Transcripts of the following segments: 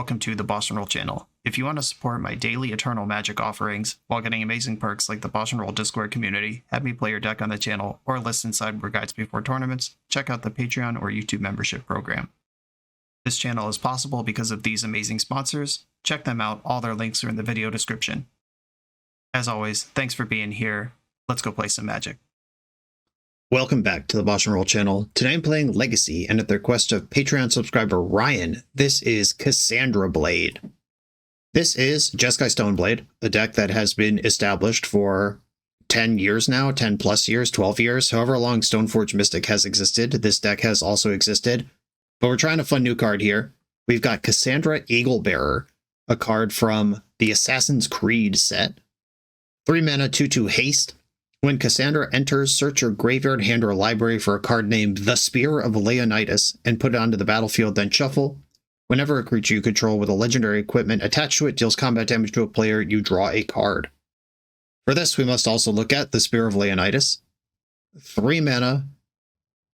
welcome to the BoshNRoll channel. If you want to support my daily Eternal Magic offerings while getting amazing perks like the BoshNRoll Discord community, have me play your deck on the channel, or listen sideboard guides before tournaments, check out the Patreon or YouTube membership program. This channel is possible because of these amazing sponsors. Check them out, all their links are in the video description. As always, thanks for being here. Let's go play some Magic. Welcome back to the BoshNRoll channel. Today I'm playing Legacy, and at the request of Patreon subscriber Ryan, this is Kassandra Blade. This is Jeskai Stoneblade, a deck that has been established for 10 years now, 10 plus years, 12 years, however long Stoneforge Mystic has existed. This deck has also existed, but we're trying a fun new card here. We've got Kassandra Eaglebearer, a card from the Assassin's Creed set. 3 mana, 2/2 haste. When Kassandra enters, search your graveyard, hand, or library for a card named the Spear of Leonidas and put it onto the battlefield, then shuffle. Whenever a creature you control with a legendary equipment attached to it deals combat damage to a player, you draw a card. For this, we must also look at the Spear of Leonidas. 3 mana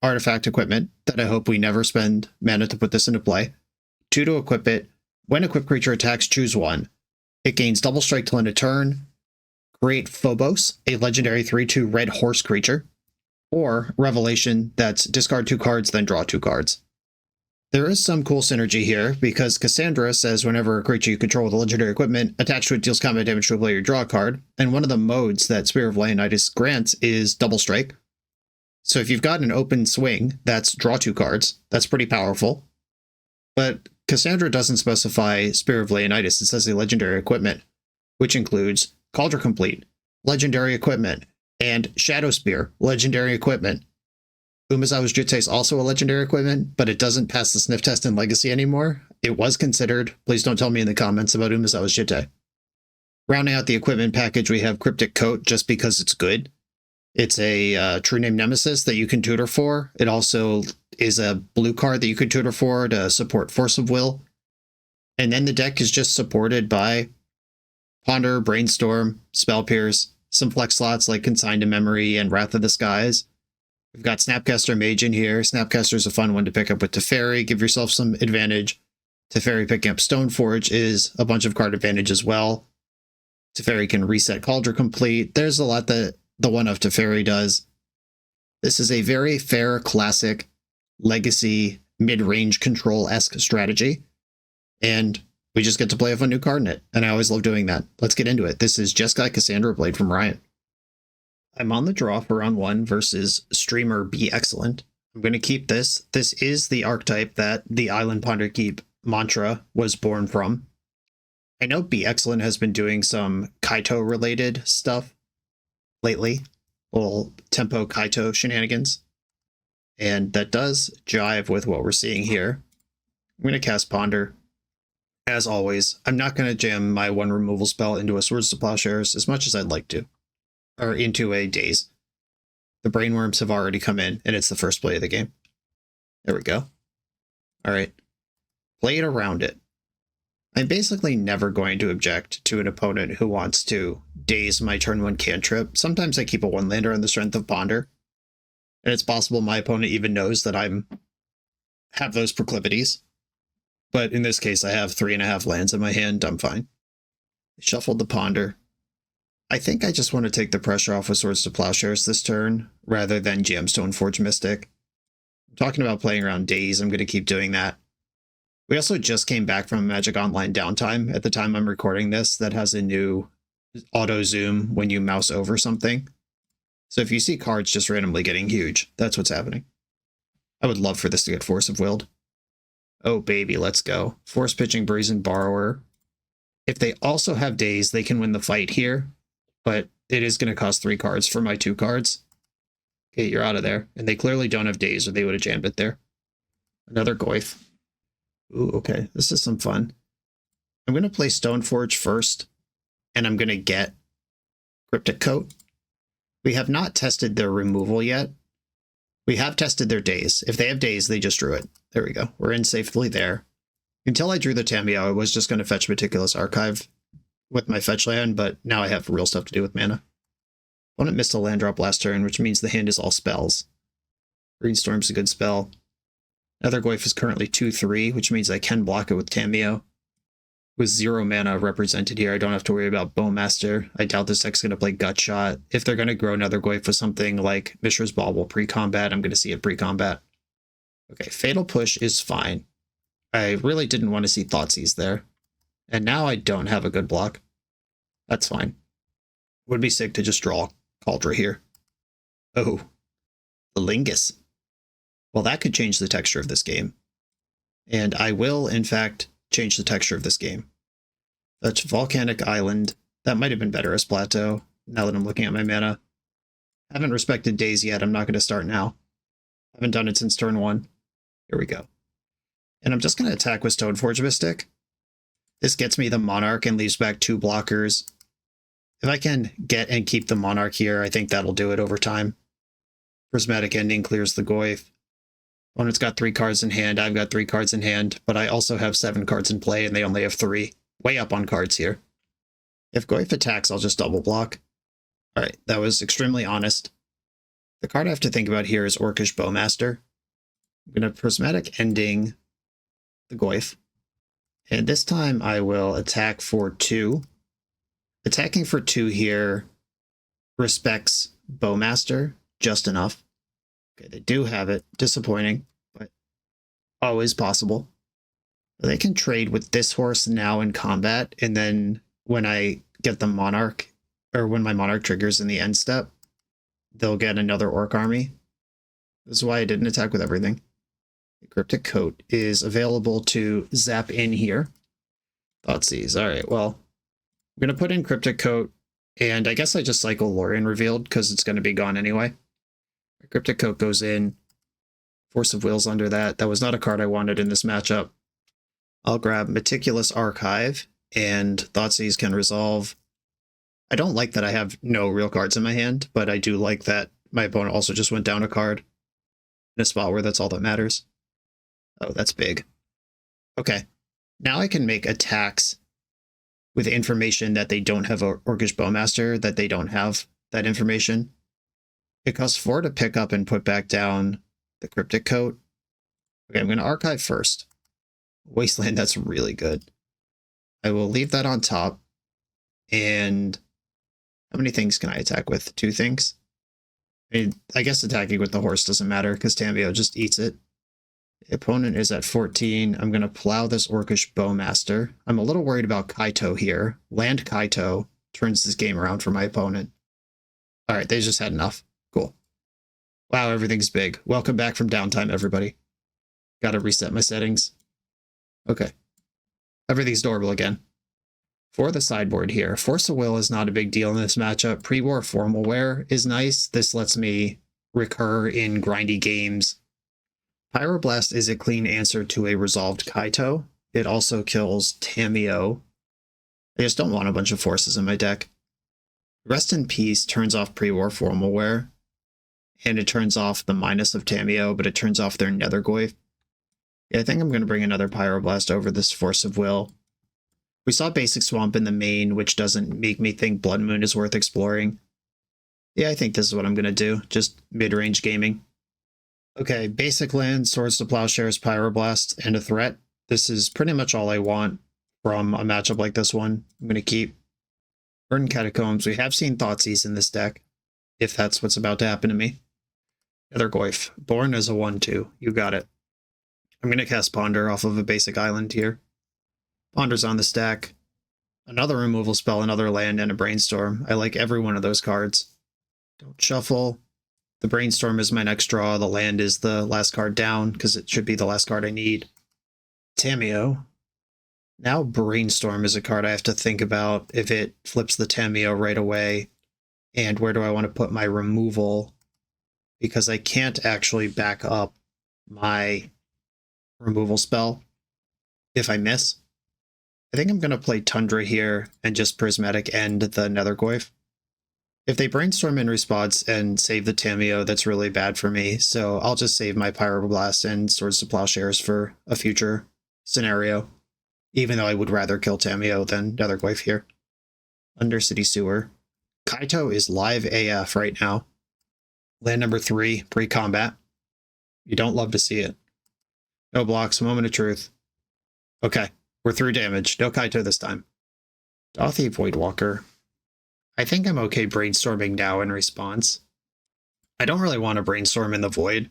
artifact equipment that I hope we never spend mana to put this into play. 2 to equip it. When equipped creature attacks, choose 1. It gains double strike till end of turn. Create Phobos, a legendary 3/2 red horse creature, or Revelation, that's discard 2 cards, then draw 2 cards. There is some cool synergy here, because Kassandra says whenever a creature you control with a legendary equipment attached to it deals combat damage to a player, you draw a card, and one of the modes that Spear of Leonidas grants is double strike. So if you've got an open swing, that's draw 2 cards. That's pretty powerful. But Kassandra doesn't specify Spear of Leonidas, it says a legendary equipment, which includes Cauldron Complete, legendary equipment, and Shadow Spear, legendary equipment. Umezawa's Jitte is also a legendary equipment, but it doesn't pass the sniff test in Legacy anymore. It was considered. Please don't tell me in the comments about Umezawa's Jitte. Rounding out the equipment package, we have Cryptic Coat, just because it's good. It's a True Name Nemesis that you can tutor for. It also is a blue card that you could tutor for to support Force of Will. And then the deck is just supported by Ponder, Brainstorm, Spell Pierce, some flex slots like Consigned to Memory and Wrath of the Skies. We've got Snapcaster Mage in here. Snapcaster is a fun one to pick up with Teferi. Give yourself some advantage. Teferi picking up Stoneforge is a bunch of card advantage as well. Teferi can reset Cauldron Complete. There's a lot that the one of Teferi does. This is a very fair, classic, Legacy, mid-range control-esque strategy. And we just get to play with a new card in it, and I always love doing that. Let's get into it. This is Jeskai Kassandra Blade from Ryan. I'm on the draw for round 1 versus streamer Be Excellent. I'm going to keep this. This is the archetype that the Island Ponder Keep mantra was born from. I know Be Excellent has been doing some Kaito-related stuff lately, little tempo Kaito shenanigans, and that does jive with what we're seeing here. I'm going to cast Ponder. As always, I'm not going to jam my 1 removal spell into a Swords to Plowshares as much as I'd like to, or into a Daze. The Brainworms have already come in, and it's the first play of the game. There we go. All right, play it around it. I'm basically never going to object to an opponent who wants to Daze my turn 1 cantrip. Sometimes I keep a 1-lander on the strength of Ponder, and it's possible my opponent even knows that have those proclivities. But in this case, I have 3.5 lands in my hand. I'm fine. Shuffled the Ponder. I think I just want to take the pressure off with Swords to Plowshares this turn, rather than jam Stoneforge Mystic. I'm talking about playing around Daze. I'm going to keep doing that. We also just came back from Magic Online downtime at the time I'm recording this that has a new auto zoom when you mouse over something. So if you see cards just randomly getting huge, that's what's happening. I would love for this to get Force of Willed. Oh baby, let's go. Force pitching Brazen Borrower. If they also have Daze, they can win the fight here, but it is going to cost 3 cards for my 2 cards. Okay, you're out of there. And they clearly don't have Daze, or they would have jammed it there. Another Goyf. Ooh, okay, this is some fun. I'm going to play Stoneforge first, and I'm going to get Cryptic Coat. We have not tested their removal yet. We have tested their Daze. If they have Daze, they just drew it. There we go. We're in safely there. Until I drew the Tamiyo, I was just going to fetch Meticulous Archive with my fetch land, but now I have real stuff to do with mana. Opponent missed a land drop last turn, which means the hand is all spells. Brainstorm's a good spell. Another Goyf is currently 2/3, which means I can block it with Tamiyo. with 0 mana represented here, I don't have to worry about Bowmaster. I doubt this deck's going to play Gutshot. If they're going to grow another Goyf with something like Mishra's Bauble pre-combat, I'm going to see it pre-combat. Okay, Fatal Push is fine. I really didn't want to see Thoughtseize there. And now I don't have a good block. That's fine. Would be sick to just draw Cauldron here. Oh, the Lingus. Well, that could change the texture of this game. And I will, in fact, change the texture of this game. That's Volcanic Island. That might have been better as Plateau, now that I'm looking at my mana. Haven't respected Days yet. I'm not going to start now. Haven't done it since turn 1. Here we go. And I'm just going to attack with Stoneforge Mystic. This gets me the Monarch and leaves back 2 blockers. If I can get and keep the Monarch here, I think that'll do it over time. Prismatic Ending clears the Goyf. Opponent's got 3 cards in hand, I've got 3 cards in hand, but I also have 7 cards in play and they only have 3. Way up on cards here. If Goyf attacks, I'll just double block. Alright, that was extremely honest. The card I have to think about here is Orcish Bowmaster. I'm going to Prismatic Ending the Goyf. And this time I will attack for 2. Attacking for 2 here respects Bowmaster just enough. Okay, they do have it. Disappointing, but always possible. They can trade with this horse now in combat, and then when I get the Monarch, or when my Monarch triggers in the end step, they'll get another Orc army. This is why I didn't attack with everything. The Cryptic Coat is available to zap in here. Thoughtseize. Alright, well, I'm going to put in Cryptic Coat, and I guess I just cycle Lorien Revealed, because it's going to be gone anyway. Cryptic Coat goes in. Force of Will's under that. That was not a card I wanted in this matchup. I'll grab Meticulous Archive, and Thoughtseize can resolve. I don't like that I have no real cards in my hand, but I do like that my opponent also just went down a card in a spot where that's all that matters. Oh, that's big. Okay, now I can make attacks with information that they don't have Orcish Bowmaster, that they don't have that information. It costs 4 to pick up and put back down the Cryptic Coat. Okay, I'm going to archive first. Wasteland, that's really good. I will leave that on top. And how many things can I attack with? 2 things? I guess attacking with the horse doesn't matter because Tamiyo just eats it. The opponent is at 14. I'm going to plow this Orcish Bowmaster. I'm a little worried about Kaito here. Land Kaito turns this game around for my opponent. All right, they just had enough. Cool. Wow, everything's big. Welcome back from downtime, everybody. Gotta reset my settings. Okay. Everything's adorable again. For the sideboard here, Force of Will is not a big deal in this matchup. Pre-war Formal Wear is nice. This lets me recur in grindy games. Pyroblast is a clean answer to a resolved Kaito. It also kills Tamiyo. I just don't want a bunch of forces in my deck. Rest in Peace turns off Pre-war Formal Wear. And it turns off the minus of Tamiyo, but it turns off their Nether Goyf. Yeah, I think I'm going to bring another Pyroblast over this Force of Will. We saw Basic Swamp in the main, which doesn't make me think Blood Moon is worth exploring. Yeah, I think this is what I'm going to do. Just mid-range gaming. Okay, basic land, Swords to Plowshares, Pyroblast, and a threat. This is pretty much all I want from a matchup like this one. I'm going to keep Burning Catacombs. We have seen Thoughtseize in this deck, if that's what's about to happen to me. Nether Goyf. Born as a 1/2. You got it. I'm going to cast Ponder off of a basic island here. Ponder's on the stack. Another removal spell, another land, and a Brainstorm. I like every one of those cards. Don't shuffle. The Brainstorm is my next draw. The land is the last card down, because it should be the last card I need. Tamiyo. Now Brainstorm is a card I have to think about if it flips the Tamiyo right away. And where do I want to put my removal? Because I can't actually back up my removal spell if I miss. I think I'm going to play Tundra here and just Prismatic End the Nether Goyf. If they Brainstorm in response and save the Tamiyo, that's really bad for me, so I'll just save my Pyroblast and Swords to Plowshares for a future scenario, even though I would rather kill Tamiyo than Nether Goyf here. Undercity Sewer. Kaito is live AF right now. Land number 3, pre-combat. You don't love to see it. No blocks, moment of truth. Okay, We're through damage. No Kaito this time. Dothy Voidwalker. I think I'm okay brainstorming now in response. I don't really want to brainstorm in the void.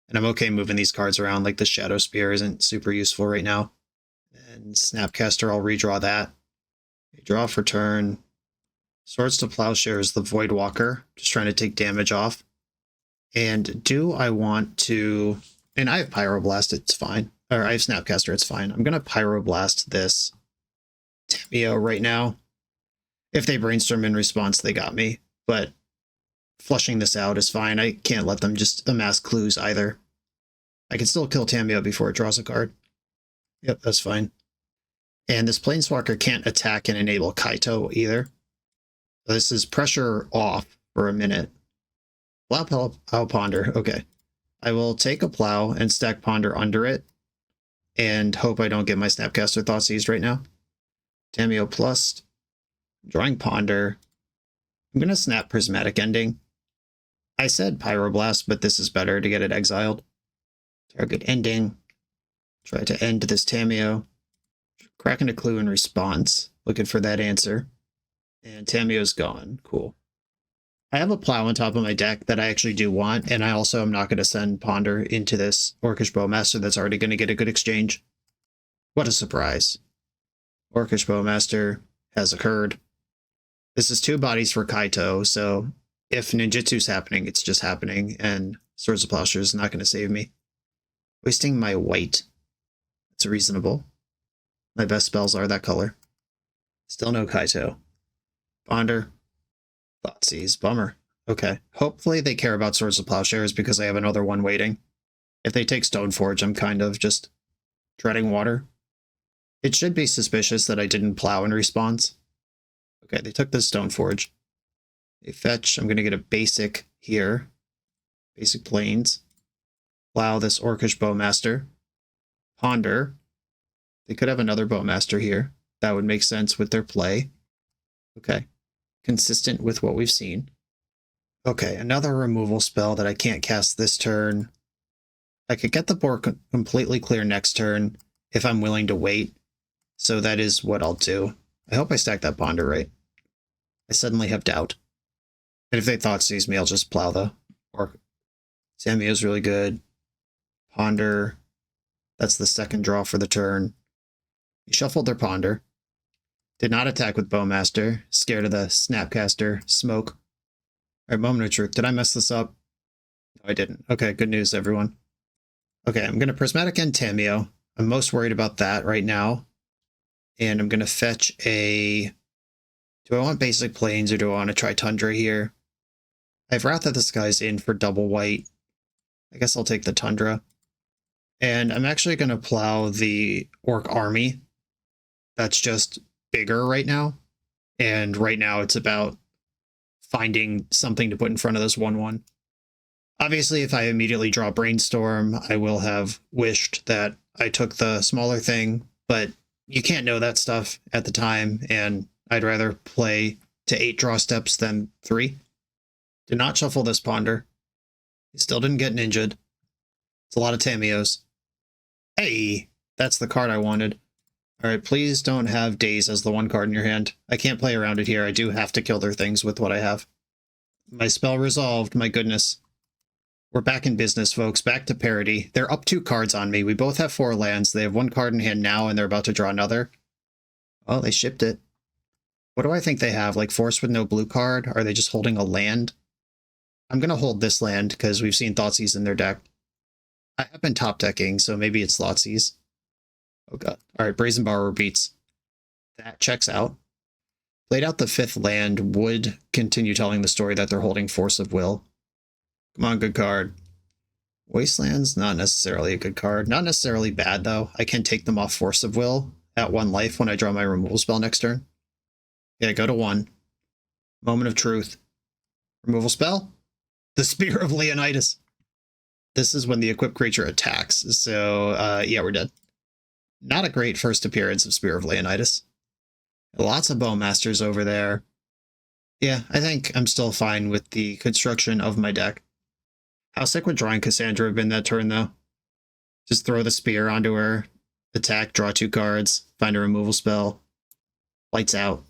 And I'm okay moving these cards around, like the Shadow Spear isn't super useful right now. And Snapcaster, I'll redraw that. Draw for turn. Swords to Plowshare is the Voidwalker, just trying to take damage off. And do I want to... And I have Pyroblast, it's fine. Or I have Snapcaster, it's fine. I'm going to Pyroblast this Tamio right now. If they brainstorm in response, they got me. But flushing this out is fine. I can't let them just amass clues either. I can still kill Tamio before it draws a card. Yep, that's fine. And this Planeswalker can't attack and enable Kaito either. This is pressure off for a minute. Plow, Ponder. Okay. I will take a Plow and stack Ponder under it. And hope I don't get my Snapcaster Thoughtseize right now. Tamio plus. Drawing Ponder. I'm going to snap Prismatic Ending. I said Pyroblast, but this is better to get it exiled. Target Ending. Try to end this Tamio. Cracking a clue in response. Looking for that answer. And Tamio's gone. Cool. I have a Plow on top of my deck that I actually do want, and I also am not going to send Ponder into this Orcish Bowmaster that's already going to get a good exchange. What a surprise. Orcish Bowmaster has occurred. This is 2 bodies for Kaito, so if ninjutsu's happening, it's just happening, and Swords of Plowshare is not going to save me. Wasting my white. It's reasonable. My best spells are that color. Still no Kaito. Ponder. Thoughtseize. Bummer. Okay. Hopefully they care about Swords of Plowshares because I have another one waiting. If they take Stoneforge, I'm kind of just treading water. It should be suspicious that I didn't Plow in response. Okay, they took this Stoneforge. They fetch. I'm going to get a basic here. Basic Plains. Plow this Orcish Bowmaster. Ponder. They could have another Bowmaster here. That would make sense with their play. Okay. Consistent with what we've seen. Okay, another removal spell that I can't cast this turn. I could get the board completely clear next turn if I'm willing to wait. So that is what I'll do. I hope I stack that Ponder right. I suddenly have doubt. And if they Thoughtseize me, I'll just Plow the Orc. Tamio's really good. Ponder. That's the second draw for the turn. He shuffled their Ponder. Did not attack with Bowmaster. Scared of the Snapcaster smoke. Alright, Moment of Truth. Did I mess this up? No, I didn't. Okay, good news, everyone. Okay, I'm going to Prismatic End Tamio. I'm most worried about that right now. And I'm going to fetch a... Do I want Basic Plains or do I want to try Tundra here? I have Wrath of the Skies in for double white. I guess I'll take the Tundra. And I'm actually going to Plow the Orc Army. That's just bigger right now. And right now it's about finding something to put in front of this 1/1. Obviously, if I immediately draw Brainstorm, I will have wished that I took the smaller thing, but you can't know that stuff at the time, and I'd rather play to 8 draw steps than 3. Did not shuffle this Ponder. He still didn't get ninja'd. It's a lot of Tamios. Hey, that's the card I wanted. Alright, please don't have Daze as the one card in your hand. I can't play around it here. I do have to kill their things with what I have. My spell resolved, my goodness. We're back in business, folks. Back to parity. They're up 2 cards on me. We both have 4 lands. They have 1 card in hand now, and they're about to draw another. Oh, they shipped it. What do I think they have? Like Force with no blue card? Are they just holding a land? I'm going to hold this land, because we've seen Thoughtseize in their deck. I have been top decking, so maybe it's Thoughtseize. Oh god. Alright, Brazen Borrower beats. That checks out. Played out the 5th land, would continue telling the story that they're holding Force of Will. Come on, good card. Wasteland's not necessarily a good card. Not necessarily bad, though. I can take them off Force of Will at 1 life when I draw my removal spell next turn. Yeah, go to 1. Moment of Truth. Removal spell? The Spear of Leonidas. This is when the equipped creature attacks, so yeah, we're dead. Not a great first appearance of Spear of Leonidas. Lots of Bowmasters over there. Yeah, I think I'm still fine with the construction of my deck. How sick would drawing Kassandra have been that turn, though? Just throw the spear onto her, Attack, draw 2 cards, find a removal spell. Lights out.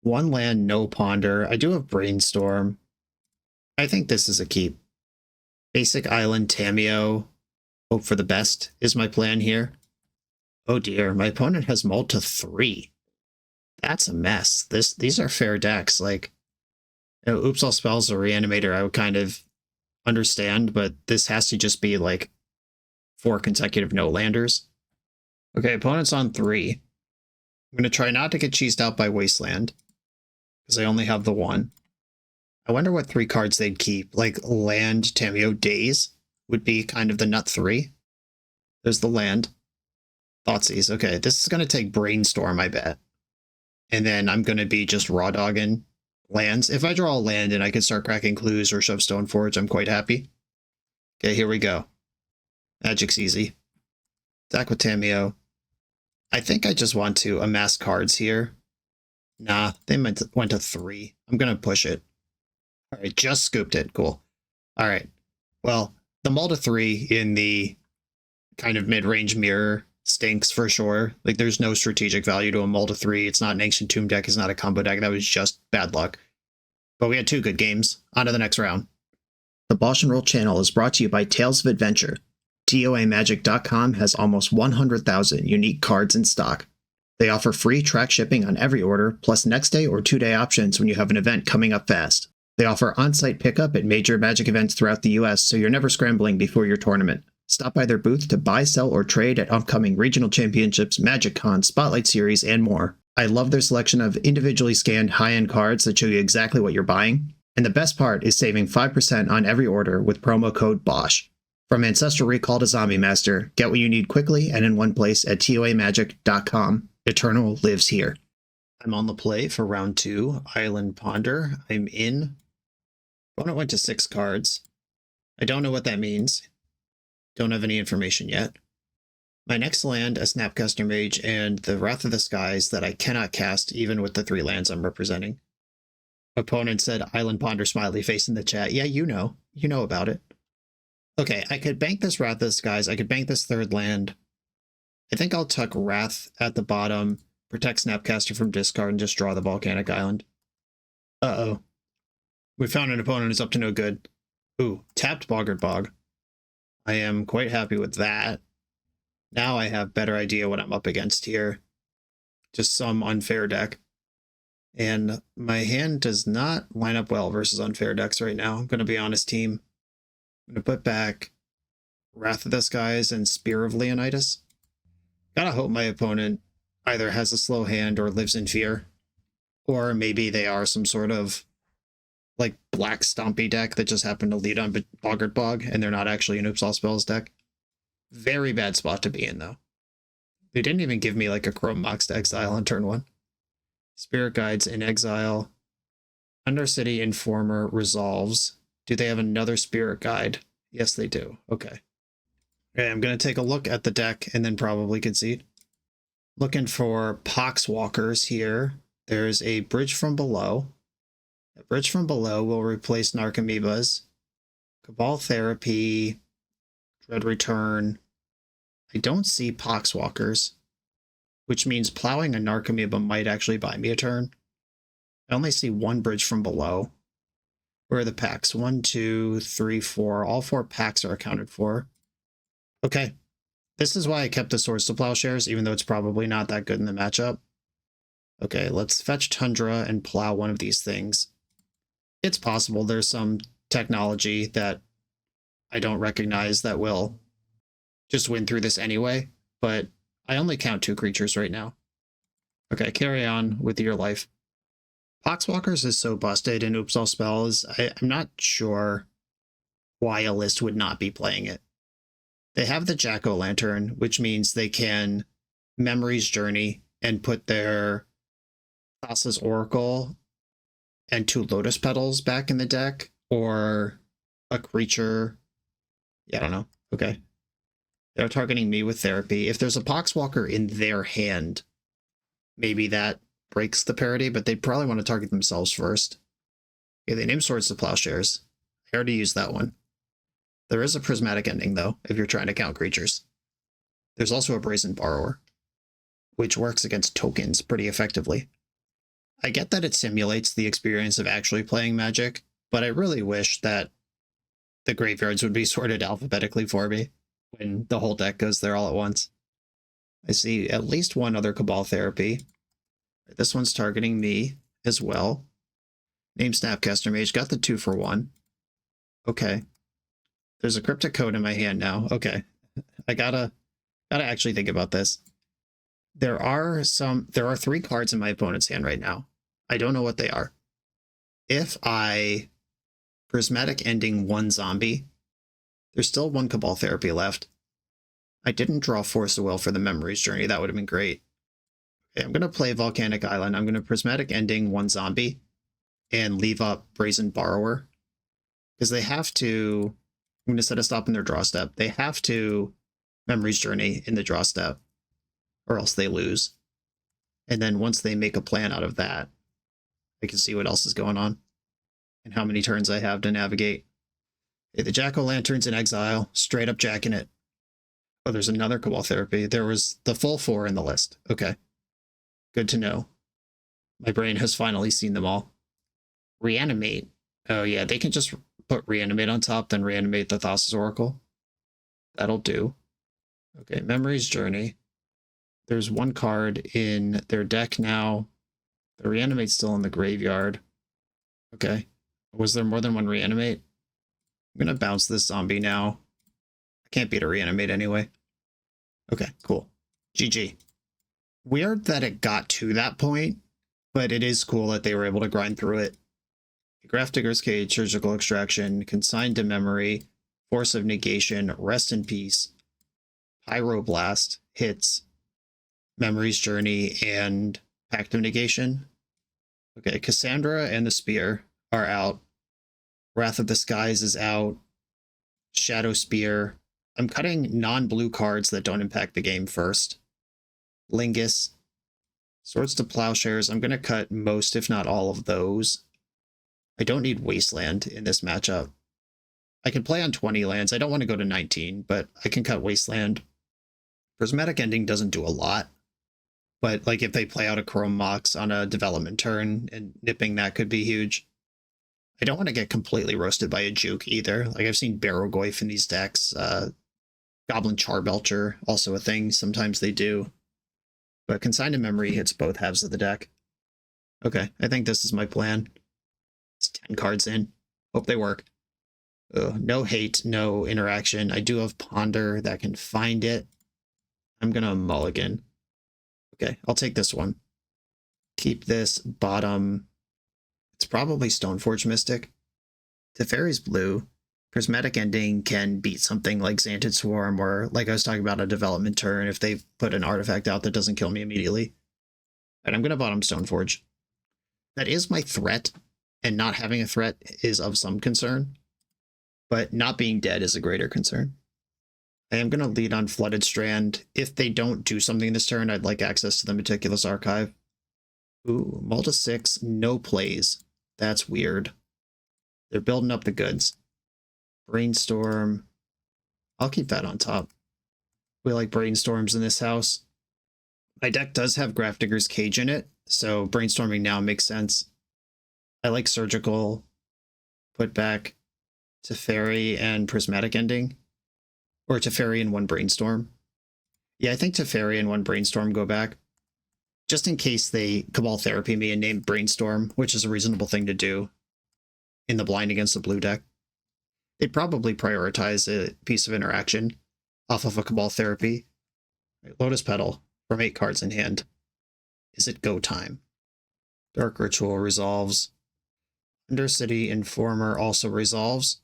1 land, no ponder. I do have Brainstorm. I think this is a keep. Basic Island, Tameo. Hope for the best is my plan here. Oh dear, my opponent has mulled to 3. That's a mess. These are fair decks. Like, you know, Oops All Spells or Reanimator I would kind of understand, but this has to just be like 4 consecutive no-landers. Okay, opponent's on 3. I'm going to try not to get cheesed out by Wasteland, because I only have the 1. I wonder what 3 cards they'd keep. Like land, Tameo, Daze would be kind of the nut 3. There's the land. Thoughtseize. Okay, this is going to take Brainstorm, I bet. And then I'm going to be just raw dogging lands. If I draw a land and I can start cracking clues or shove Stoneforge, I'm quite happy. Okay, here we go. Magic's easy. Attack with Tameo. I think I just want to amass cards here. Nah, they went to 3. I'm going to push it. All right, just scooped it. Cool. All right. Well, the mull to 3 in the kind of mid-range mirror stinks for sure. Like, there's no strategic value to a mull to 3. It's not an Ancient Tomb deck. It's not a combo deck. That was just bad luck. But we had 2 good games. On to the next round. The BoshNRoll channel is brought to you by Tales of Adventure. TOAMagic.com has almost 100,000 unique cards in stock. They offer free track shipping on every order, plus next day or 2-day options when you have an event coming up fast. They offer on-site pickup at major Magic events throughout the US, so you're never scrambling before your tournament. Stop by their booth to buy, sell, or trade at upcoming regional championships, Magic Con, Spotlight Series, and more. I love their selection of individually scanned high-end cards that show you exactly what you're buying. And the best part is saving 5% on every order with promo code BOSH. From Ancestral Recall to Zombie Master, get what you need quickly and in one place at TOAMagic.com. Eternal lives here. I'm on the play for round 2, Island Ponder. I'm in. Opponent went to 6 cards. I don't know what that means. Don't have any information yet. My next land, a Snapcaster Mage, and the Wrath of the Skies that I cannot cast even with the 3 lands I'm representing. Opponent said Island Ponder smiley face in the chat. Yeah, you know. You know about it. Okay, I could bank this Wrath of the Skies. I could bank this 3rd land. I think I'll tuck Wrath at the bottom, protect Snapcaster from discard, and just draw the Volcanic Island. Uh-oh. We found an opponent who's up to no good. Ooh, tapped Boggart Bog. I am quite happy with that. Now I have better idea what I'm up against here. Just some unfair deck. And my hand does not line up well versus unfair decks right now. I'm going to be honest, team. I'm going to put back Wrath of the Skies and Spear of Leonidas. Gotta hope my opponent either has a slow hand or lives in fear. Or maybe they are some sort of like black stompy deck that just happened to lead on Boggart Bog, and they're not actually an Oops All Spells deck. Very bad spot to be in, though. They didn't even give me like a Chrome Mox to exile on turn 1. Spirit Guides in exile. Undercity Informer resolves. Do they have another Spirit Guide? Yes, they do. Okay. Okay, I'm going to take a look at the deck and then probably concede. Looking for Poxwalkers here. There's a Bridge from Below. A Bridge from Below will replace Narcomoebas. Cabal Therapy. Dread Return. I don't see Poxwalkers, which means plowing a Narcomoeba might actually buy me a turn. I only see 1 Bridge from Below. Where are the packs? 1, 2, 3, 4. All 4 packs are accounted for. Okay. This is why I kept the Swords to Plowshares, even though it's probably not that good in the matchup. Okay, let's fetch Tundra and plow one of these things. It's possible there's some technology that I don't recognize that will just win through this anyway, but I only count 2 creatures right now. Okay, carry on with your life. Poxwalkers is so busted in Oops All Spells, I'm not sure why a list would not be playing it. They have the Jack-O-Lantern, which means they can Memory's Journey and put their Thassa's Oracle and 2 Lotus Petals back in the deck, or a creature. Yeah, I don't know. Okay. They're targeting me with Therapy. If there's a Poxwalker in their hand, maybe that breaks the parity, but they'd probably want to target themselves first. Okay, they name Swords to Plowshares. I already used that one. There is a Prismatic Ending, though, if you're trying to count creatures. There's also a Brazen Borrower, which works against tokens pretty effectively. I get that it simulates the experience of actually playing Magic, but I really wish that the graveyards would be sorted alphabetically for me when the whole deck goes there all at once. I see at least one other Cabal Therapy. This one's targeting me as well. Name Snapcaster Mage, got the 2-for-1. Okay. There's a Cryptic Code in my hand now. Okay. I gotta actually think about this. There are 3 cards in my opponent's hand right now. I don't know what they are. If I Prismatic Ending 1 zombie, there's still 1 Cabal Therapy left. I didn't draw Force of Will for the Memories Journey. That would have been great. Okay, I'm going to play Volcanic Island. I'm going to Prismatic Ending 1 zombie and leave up Brazen Borrower. Because they have to... I'm going to set a stop in their draw step. They have to Memories Journey in the draw step, or else they lose. And then once they make a plan out of that, I can see what else is going on and how many turns I have to navigate. Okay, the Jack-o'-lantern's in exile, straight up jacking it. Oh, there's another Cabal Therapy. There was the full 4 in the list. Okay. Good to know. My brain has finally seen them all. Reanimate. Oh yeah, they can just put Reanimate on top, then reanimate the Thassa's Oracle. That'll do. Okay, Memories Journey. There's 1 card in their deck now. The Reanimate's still in the graveyard. Okay. Was there more than 1 Reanimate? I'm going to bounce this zombie now. I can't beat a Reanimate anyway. Okay, cool. GG. Weird that it got to that point, but it is cool that they were able to grind through it. Grafdigger's Cage, Surgical Extraction, Consigned to Memory, Force of Negation, Rest in Peace, Pyroblast, hits, Memories Journey, and Pact of Negation. Okay, Kassandra and the Spear are out. Wrath of the Skies is out. Shadow Spear. I'm cutting non-blue cards that don't impact the game first. Lingus. Swords to Plowshares. I'm going to cut most, if not all, of those. I don't need Wasteland in this matchup. I can play on 20 lands. I don't want to go to 19, but I can cut Wasteland. Prismatic Ending doesn't do a lot. But like if they play out a Chrome Mox on a development turn, and nipping that could be huge. I don't want to get completely roasted by a Juke either. Like I've seen Barrogoyf in these decks. Goblin Charbelcher, also a thing. Sometimes they do. But Consigned to Memory hits both halves of the deck. Okay, I think this is my plan. It's 10 cards in. Hope they work. No hate, no interaction. I do have Ponder that can find it. I'm going to mulligan. Okay, I'll take this one. Keep this bottom. It's probably Stoneforge Mystic. Teferi's blue. Prismatic Ending can beat something like Xanted Swarm, or like I was talking about, a development turn if they put an artifact out that doesn't kill me immediately. And I'm going to bottom Stoneforge. That is my threat, and not having a threat is of some concern. But not being dead is a greater concern. I am going to lead on Flooded Strand. If they don't do something this turn, I'd like access to the Meticulous Archive. Ooh, Malta 6, no plays. That's weird. They're building up the goods. Brainstorm. I'll keep that on top. We like brainstorms in this house. My deck does have Grafdigger's Cage in it, so brainstorming now makes sense. I like Surgical. Put back Teferi and Prismatic Ending. Or Teferi and 1 Brainstorm. Yeah, I think Teferi and 1 Brainstorm go back. Just in case they Cabal Therapy me and name Brainstorm, which is a reasonable thing to do in the blind against the blue deck. They'd probably prioritize a piece of interaction off of a Cabal Therapy. Lotus Petal from 8 cards in hand. Is it go time? Dark Ritual resolves. Undercity Informer also resolves.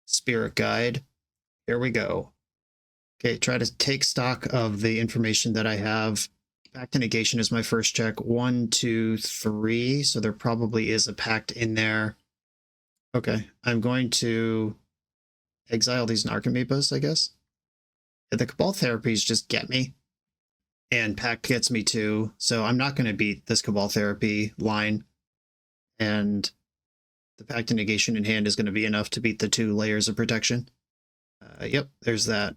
Spirit Guide. Here we go. Okay, try to take stock of the information that I have. Pact to Negation is my first check. 1, 2, 3. So there probably is a pact in there. Okay, I'm going to exile these Narcomoebas, I guess. The Cabal Therapies just get me. And Pact gets me too. So I'm not going to beat this Cabal Therapy line. And the Pact to Negation in hand is going to be enough to beat the 2 layers of protection. Yep, there's that.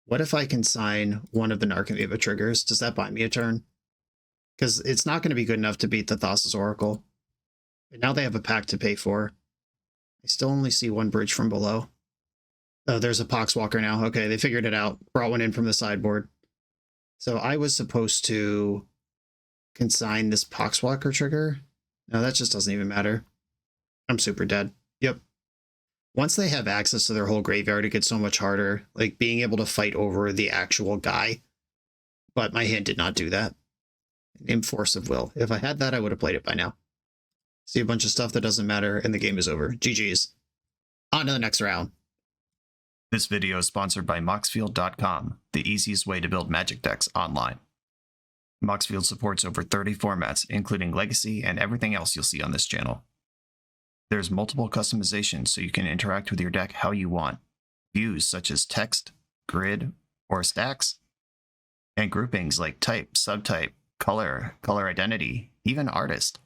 What if I consign one of the Narcomoeba triggers? Does that buy me a turn? Because it's not going to be good enough to beat the Thassa's Oracle. But now they have a pack to pay for. I still only see one bridge from below. Oh, there's a Poxwalker now. Okay, they figured it out. Brought one in from the sideboard. So I was supposed to consign this Poxwalker trigger. No, that just doesn't even matter. I'm super dead. Yep. Once they have access to their whole graveyard, it gets so much harder. Like being able to fight over the actual guy. But my hand did not do that. Name Force of Will. If I had that, I would have played it by now. See a bunch of stuff that doesn't matter, and the game is over. GG's. On to the next round. This video is sponsored by Moxfield.com, the easiest way to build Magic decks online. Moxfield supports over 30 formats, including Legacy and everything else you'll see on this channel. There's multiple customizations so you can interact with your deck how you want. Views such as text, grid, or stacks, and groupings like type, subtype, color, color identity, even artist.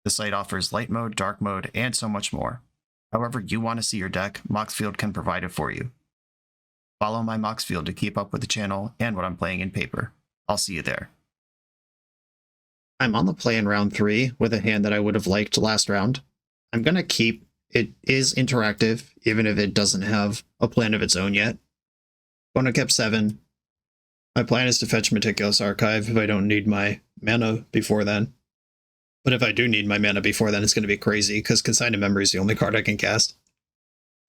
The site offers light mode, dark mode, and so much more. However you want to see your deck, Moxfield can provide it for you. Follow my Moxfield to keep up with the channel and what I'm playing in paper. I'll see you there. I'm on the play in round 3 with a hand that I would have liked last round. I'm going to keep it is interactive, even if it doesn't have a plan of its own yet. Opponent kept 7. My plan is to fetch Meticulous Archive if I don't need my mana before then. But if I do need my mana before then, it's going to be crazy, because Consigned Memory is the only card I can cast.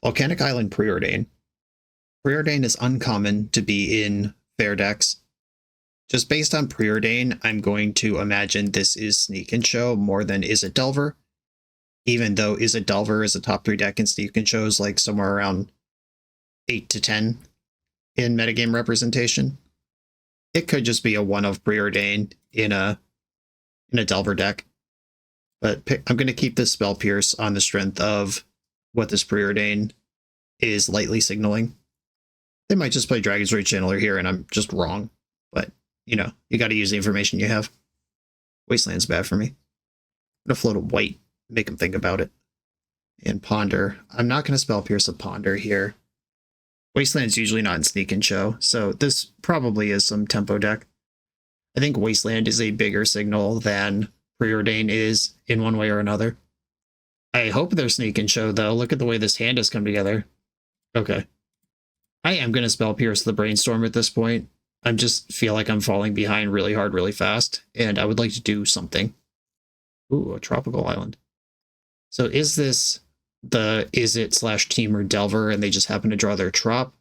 Volcanic Island Preordain. Preordain is uncommon to be in fair decks. Just based on Preordain, I'm going to imagine this is Sneak and Show more than Is It Delver. Even though Is It Delver is a top 3 deck and Sneak and Show is like somewhere around 8 to 10 in metagame representation. It could just be a one of Preordain in a Delver deck. But I'm going to keep this Spell Pierce on the strength of what this Preordain is lightly signaling. They might just play Dragon's Rage Channeler here and I'm just wrong. But, you know, you got to use the information you have. Wasteland's bad for me. I'm going to float a white, make them think about it. And Ponder. I'm not going to Spell Pierce a Ponder here. Wasteland's usually not in Sneak and Show, so this probably is some tempo deck. I think Wasteland is a bigger signal than Preordain is in one way or another. I hope they're Sneak and Show, though. Look at the way this hand has come together. Okay. I am going to Spell Pierce the Brainstorm at this point. I just feel like I'm falling behind really hard, really fast, and I would like to do something. Ooh, a Tropical Island. So is this the Is It / Team or Delver and they just happen to draw their Trop?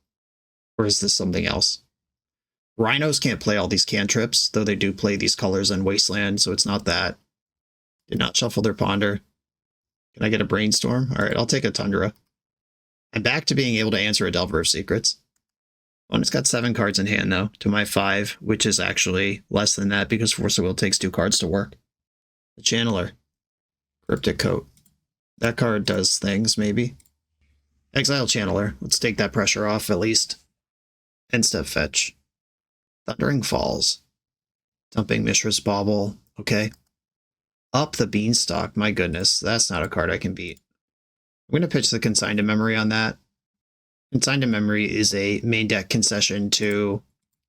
Or is this something else? Rhinos can't play all these cantrips, though they do play these colors on Wasteland, so it's not that. Did not shuffle their Ponder. Can I get a Brainstorm? All right, I'll take a Tundra. I'm back to being able to answer a Delver of Secrets. Well, it's got 7 cards in hand, though, to my 5, which is actually less than that because Force of Will takes 2 cards to work. The Channeler. Cryptic Coat. That card does things, maybe. Exile Channeler. Let's take that pressure off, at least. End step fetch. Thundering Falls. Dumping Mishra's Bauble. Okay. Up the Beanstalk. My goodness, that's not a card I can beat. I'm going to pitch the Consigned Memory on that. Consigned Memory is a main deck concession to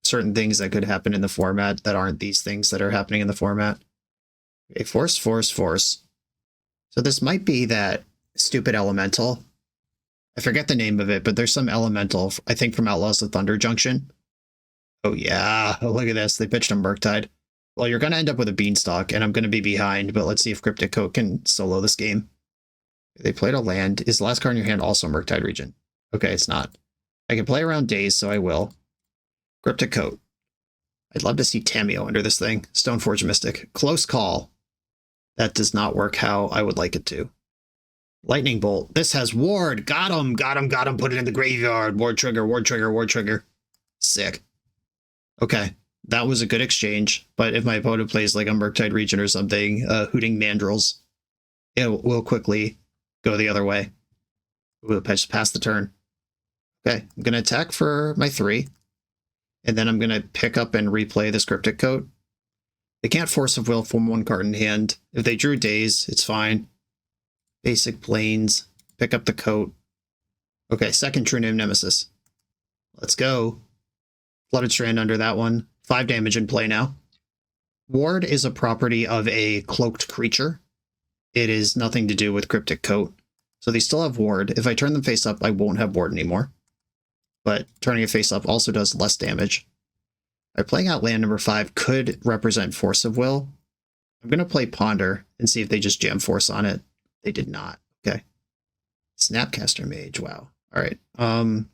certain things that could happen in the format that aren't these things that are happening in the format. Okay, Force, Force, Force. So this might be that stupid elemental. I forget the name of it, but there's some elemental, I think from Outlaws of Thunder Junction. Oh yeah, oh, look at this. They pitched a Murktide. Well, you're going to end up with a Beanstalk, and I'm going to be behind, but let's see if Cryptic Coat can solo this game. They played a land. Is the last card in your hand also Murktide Regent? Okay, it's not. I can play around Daze, so I will. Cryptic Coat. I'd love to see Tameo under this thing. Stoneforge Mystic. Close call. That does not work how I would like it to. Lightning Bolt. This has Ward. Got him, got him, got him. Put it in the graveyard. Ward trigger, Ward trigger, Ward trigger. Sick. Okay, that was a good exchange. But if my opponent plays like a Murktide Regent or something, Hooting Mandrills, it will quickly go the other way. We'll pass the turn. Okay, I'm going to attack for my 3. And then I'm going to pick up and replay this Cryptic Coat. They can't Force of Will from 1 card in hand. If they drew Daze, it's fine. Basic Plains. Pick up the Coat. Okay, second True Name Nemesis. Let's go. Flooded Strand under that one. 5 damage in play now. Ward is a property of a cloaked creature. It is nothing to do with Cryptic Coat. So they still have Ward. If I turn them face up, I won't have Ward anymore. But turning it face up also does less damage. Playing out land number 5 could represent Force of Will. I'm going to play Ponder and see if they just jam Force on it. They did not. Okay. Snapcaster Mage. Wow. All right. I'm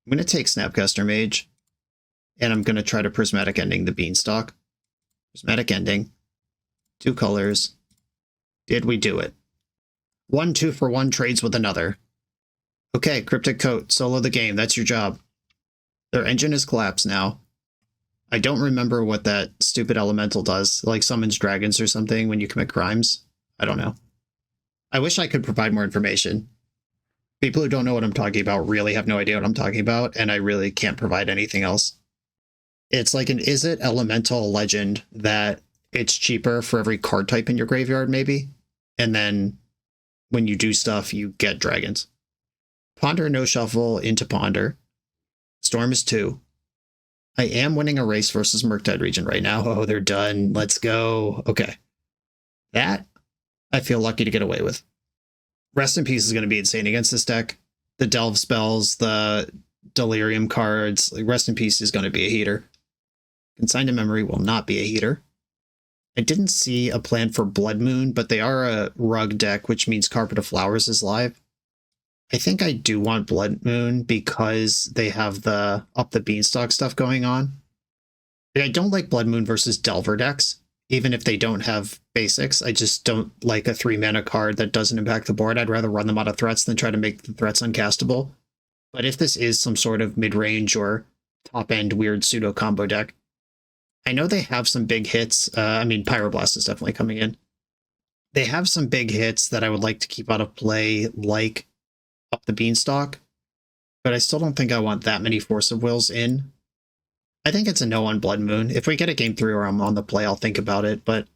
going to take Snapcaster Mage, and I'm going to try to Prismatic Ending the Beanstalk. Prismatic Ending. 2 colors. Did we do it? 1 2-for-1 trades with another. Okay, Cryptic Coat, solo the game. That's your job. Their engine is collapsed now. I don't remember what that stupid elemental does. Like summons dragons or something when you commit crimes. I don't know. I wish I could provide more information. People who don't know what I'm talking about really have no idea what I'm talking about, and I really can't provide anything else. It's like an is it elemental legend that it's cheaper for every card type in your graveyard, maybe? And then when you do stuff, you get dragons. Ponder, no shuffle, into Ponder. Storm is 2. I am winning a race versus Murktide Regent right now. Oh, they're done. Let's go. Okay. That, I feel lucky to get away with. Rest in Peace is going to be insane against this deck. The Delve spells, the Delirium cards. Like Rest in Peace is going to be a heater. Consigned to Memory will not be a heater. I didn't see a plan for Blood Moon, but they are a rug deck, which means Carpet of Flowers is live. I think I do want Blood Moon because they have the Up the Beanstalk stuff going on. I don't like Blood Moon versus Delver decks, even if they don't have basics. I just don't like a 3-mana card that doesn't impact the board. I'd rather run them out of threats than try to make the threats uncastable. But if this is some sort of mid-range or top-end weird pseudo-combo deck, I know they have some big hits. Pyroblast is definitely coming in. They have some big hits that I would like to keep out of play, like Up the Beanstalk, but I still don't think I want that many Force of Wills in. I think it's a no on Blood Moon. If we get a game 3 or I'm on the play, I'll think about it, but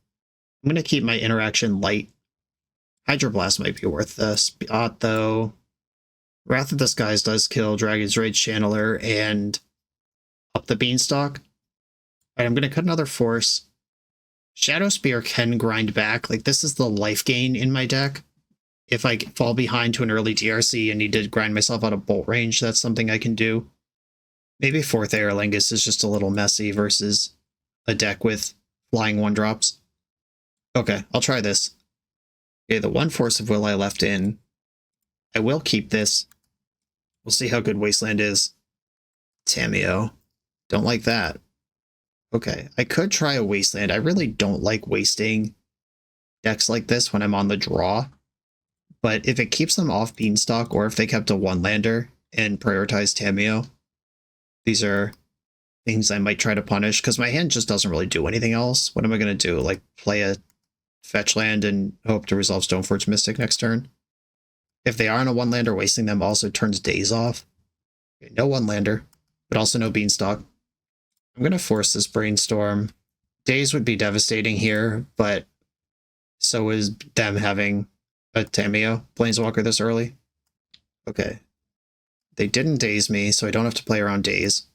I'm going to keep my interaction light. Hydroblast might be worth the spot, though. Wrath of the Skies does kill Dragon's Rage Channeler and Up the Beanstalk. All right, I'm going to cut another Force. Shadow Spear can grind back. Like, this is the life gain in my deck. If I fall behind to an early DRC and need to grind myself out of bolt range, that's something I can do. Maybe 4th Aerlingus is just a little messy versus a deck with flying 1-drops. Okay, I'll try this. Okay, the 1 Force of Will I left in. I will keep this. We'll see how good Wasteland is. Tameo. Don't like that. Okay, I could try a Wasteland. I really don't like wasting decks like this when I'm on the draw. But if it keeps them off Beanstalk, or if they kept a 1-lander and prioritized Tameo, these are things I might try to punish, because my hand just doesn't really do anything else. What am I going to do? Like, play a fetch land and hope to resolve Stoneforge Mystic next turn? If they are on a 1-lander, wasting them also turns Daze off. Okay, no 1-lander, but also no Beanstalk. I'm going to force this Brainstorm. Daze would be devastating here, but so is them having a Tameo Planeswalker this early. Okay. They didn't Daze me, so I don't have to play around Daze.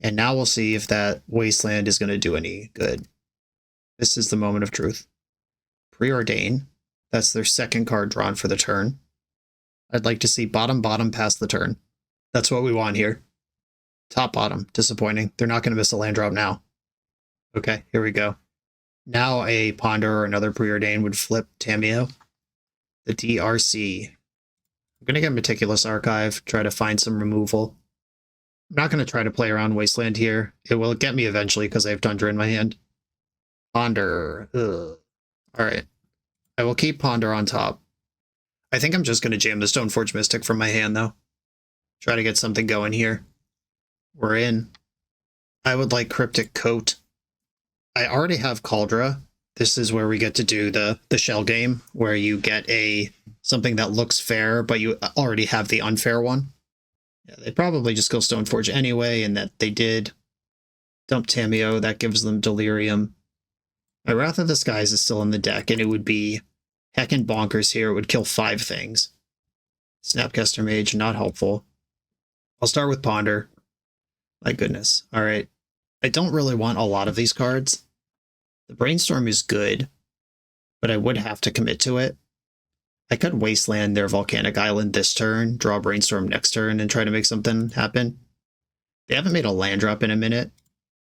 And now we'll see if that Wasteland is going to do any good. This is the moment of truth. Preordain. That's their 2nd card drawn for the turn. I'd like to see bottom past the turn. That's what we want here. Top bottom. Disappointing. They're not going to miss a land drop now. Okay, here we go. Now a Ponder or another Preordain would flip Tameo. The DRC. I'm going to get Meticulous Archive, try to find some removal. I'm not going to try to play around Wasteland here. It will get me eventually because I have Tundra in my hand. Ponder. Ugh. Alright. I will keep Ponder on top. I think I'm just going to jam the Stoneforge Mystic from my hand, though. Try to get something going here. We're in. I would like Cryptic Coat. I already have Cauldra. This is where we get to do the shell game, where you get something that looks fair, but you already have the unfair one. Yeah, they probably just go Stoneforge anyway, and that they did. Dump Tameo, that gives them Delirium. My Wrath of the Skies is still in the deck, and it would be heckin' bonkers here. It would kill 5 things. Snapcaster Mage, not helpful. I'll start with Ponder. My goodness. All right. I don't really want a lot of these cards. The Brainstorm is good, but I would have to commit to it. I could Wasteland their Volcanic Island this turn, draw Brainstorm next turn, and try to make something happen. They haven't made a land drop in a minute,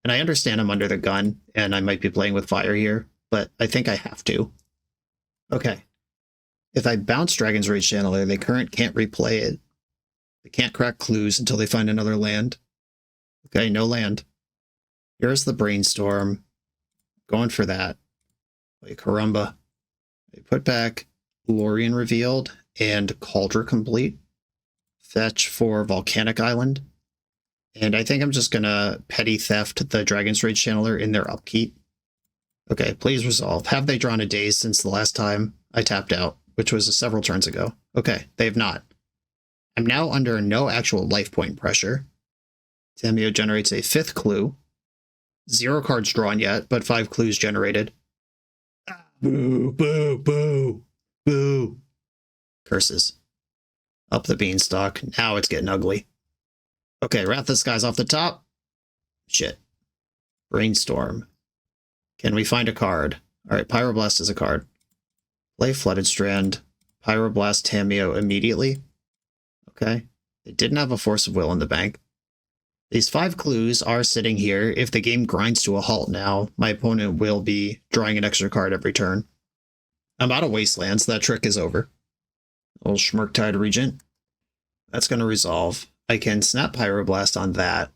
and I understand I'm under the gun, and I might be playing with fire here, but I think I have to. Okay. If I bounce Dragon's Rage Channeler, they can't replay it. They can't crack clues until they find another land. Okay, no land. Here's the Brainstorm. Going for that. Like Caramba. They put back Lorien Revealed and Cauldron Complete. Fetch for Volcanic Island. And I think I'm just gonna Petty Theft the Dragon's Rage Channeler in their upkeep. Okay, please resolve. Have they drawn a Daze since the last time I tapped out, which was several turns ago? Okay, they have not. I'm now under no actual life point pressure. Tamiyo generates a 5th clue. 0 cards drawn yet, but 5 clues generated. Boo, boo, boo, boo. Curses. Up the beanstalk. Now it's getting ugly. Okay, Wrath of the Skies off the top. Shit. Brainstorm. Can we find a card? Alright, Pyroblast is a card. Play Flooded Strand. Pyroblast Tamiyo immediately. Okay. They didn't have a Force of Will in the bank. These 5 clues are sitting here. If the game grinds to a halt now, my opponent will be drawing an extra card every turn. I'm out of Wasteland, so that trick is over. Old Schmirktide Regent. That's going to resolve. I can snap Pyroblast on that.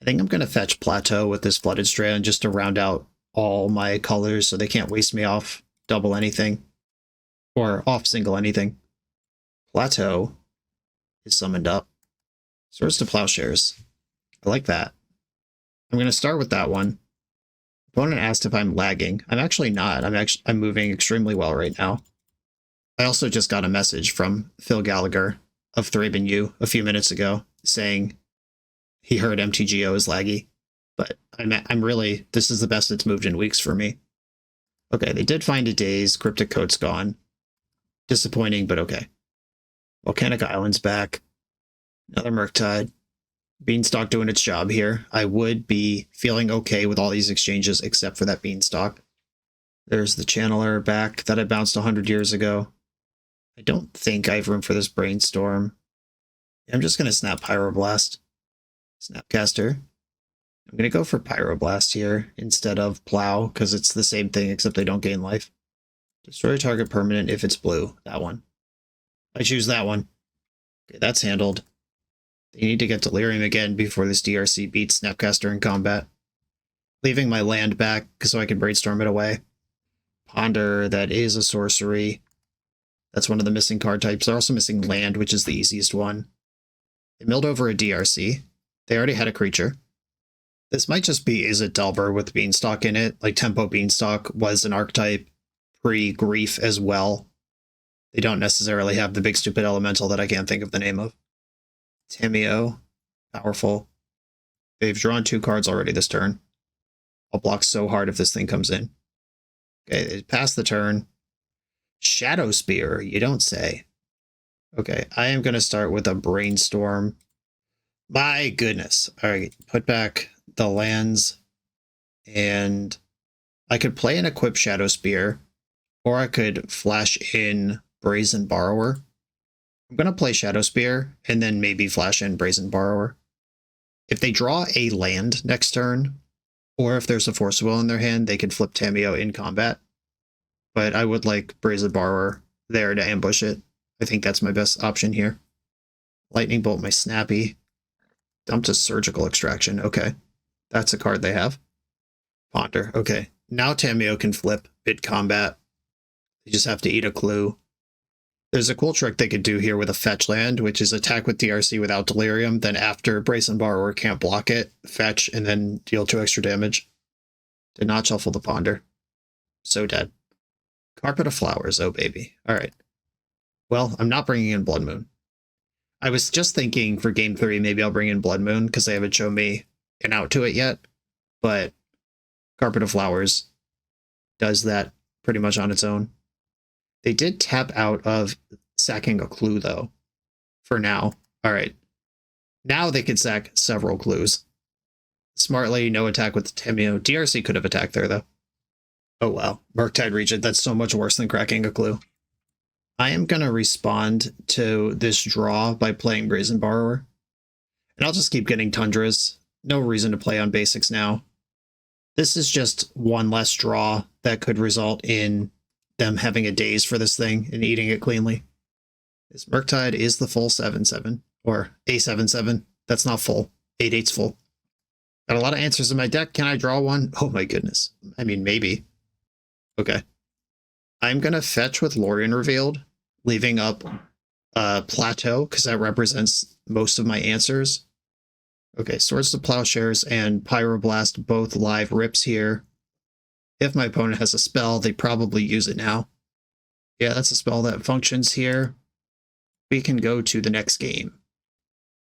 I think I'm going to fetch Plateau with this Flooded Strand just to round out all my colors so they can't waste me off double anything. Or off single anything. Plateau is summoned up. Swords to Plowshares. I like that. I'm going to start with that one. Opponent asked if I'm lagging. I'm actually not. I'm moving extremely well right now. I also just got a message from Phil Gallagher of Thraben U a few minutes ago saying he heard MTGO is laggy. But I'm really, this is the best it's moved in weeks for me. Okay, they did find a Daze. Cryptic Coat's gone. Disappointing, but okay. Volcanic Island's back. Another Murktide. Beanstalk doing its job here. I would be feeling okay with all these exchanges except for that Beanstalk. There's the Channeler back that I bounced 100 years ago. I don't think I have room for this Brainstorm. I'm just going to snap Pyroblast. Snapcaster. I'm going to go for Pyroblast here instead of Plow because it's the same thing except they don't gain life. Destroy target permanent if it's blue. That one. I choose that one. Okay, that's handled. They need to get Delirium again before this DRC beats Snapcaster in combat. Leaving my land back so I can Brainstorm it away. Ponder, that is a sorcery. That's one of the missing card types. They're also missing land, which is the easiest one. They milled over a DRC. They already had a creature. This might just be Is It Delver with Beanstalk in it. Like Tempo Beanstalk was an archetype pre-Grief as well. They don't necessarily have the big stupid elemental that I can't think of the name of. Tamiyo, powerful. They've drawn 2 cards already this turn. I'll block so hard if this thing comes in. Okay, it passed the turn. Shadow Spear, you don't say. Okay, I am going to start with a Brainstorm. My goodness. All right, put back the lands. And I could play and equip Shadow Spear, or I could flash in Brazen Borrower. I'm going to play Shadow Spear, and then maybe flash in Brazen Borrower. If they draw a land next turn, or if there's a Force of Will in their hand, they could flip Tamiyo in combat. But I would like Brazen Borrower there to ambush it. I think that's my best option here. Lightning Bolt my Snappy. Dumped a Surgical Extraction. Okay. That's a card they have. Ponder. Okay. Now Tamiyo can flip mid-combat. You just have to eat a clue. There's a cool trick they could do here with a fetch land, which is attack with DRC without Delirium, then after Brazen Borrower can't block it, fetch, and then deal 2 extra damage. Did not shuffle the Ponder. So dead. Carpet of Flowers, oh baby. Alright. Well, I'm not bringing in Blood Moon. I was just thinking for Game 3, maybe I'll bring in Blood Moon, because they haven't shown me an out to it yet, but Carpet of Flowers does that pretty much on its own. They did tap out of sacking a clue, though, for now. All right. Now they can sack several clues. Smartly, no attack with the Tameo. DRC could have attacked there, though. Oh, wow. Murktide Regent, that's so much worse than cracking a clue. I am going to respond to this draw by playing Brazen Borrower. And I'll just keep getting Tundras. No reason to play on basics now. This is just one less draw that could result in them having a daze for this thing and eating it cleanly. This Murktide is the full 7/7, or a 7/7. That's not full. 8/8's full. Got a lot of answers in my deck. Can I draw one? Oh my goodness. I mean, maybe. Okay. I'm going to fetch with Lorien Revealed, leaving up Plateau, because that represents most of my answers. Okay, Swords to Plowshares and Pyroblast, both live rips here. If my opponent has a spell, they probably use it now. Yeah, that's a spell that functions here. We can go to the next game.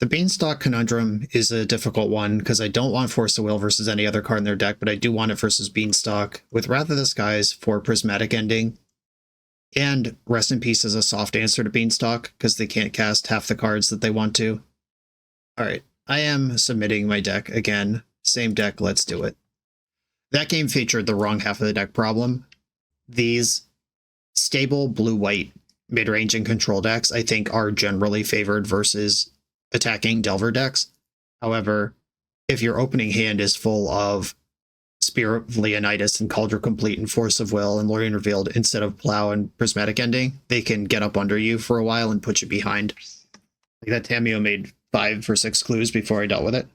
The Beanstalk Conundrum is a difficult one because I don't want Force of Will versus any other card in their deck, but I do want it versus Beanstalk, with Wrath of the Skies for Prismatic Ending. And Rest in Peace is a soft answer to Beanstalk because they can't cast half the cards that they want to. Alright, I am submitting my deck again. Same deck, let's do it. That game featured the wrong half of the deck problem. These stable blue-white mid-range and control decks, I think, are generally favored versus attacking Delver decks. However, if your opening hand is full of Spirit of Leonidas and Cauldron Complete and Force of Will and Lorien Revealed instead of Plow and Prismatic Ending, they can get up under you for a while and put you behind. Like that Tameo made 5 or 6 clues before I dealt with it.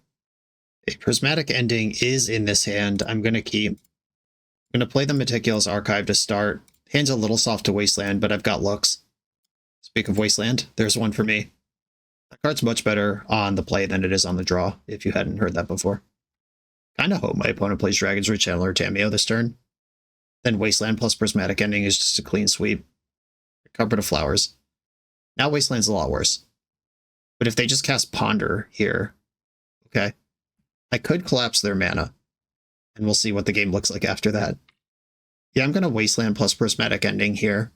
A Prismatic Ending is in this hand. I'm going to play the Meticulous Archive to start. Hand's a little soft to Wasteland, but I've got looks. Speak of Wasteland, there's one for me. That card's much better on the play than it is on the draw, if you hadn't heard that before. Kinda hope my opponent plays Dragon's Root Channel or Tameo this turn. Then Wasteland plus Prismatic Ending is just a clean sweep. Carpet of Flowers. Now Wasteland's a lot worse. But if they just cast Ponder here, okay, I could collapse their mana, and we'll see what the game looks like after that. Yeah, I'm going to Wasteland plus Prismatic Ending here,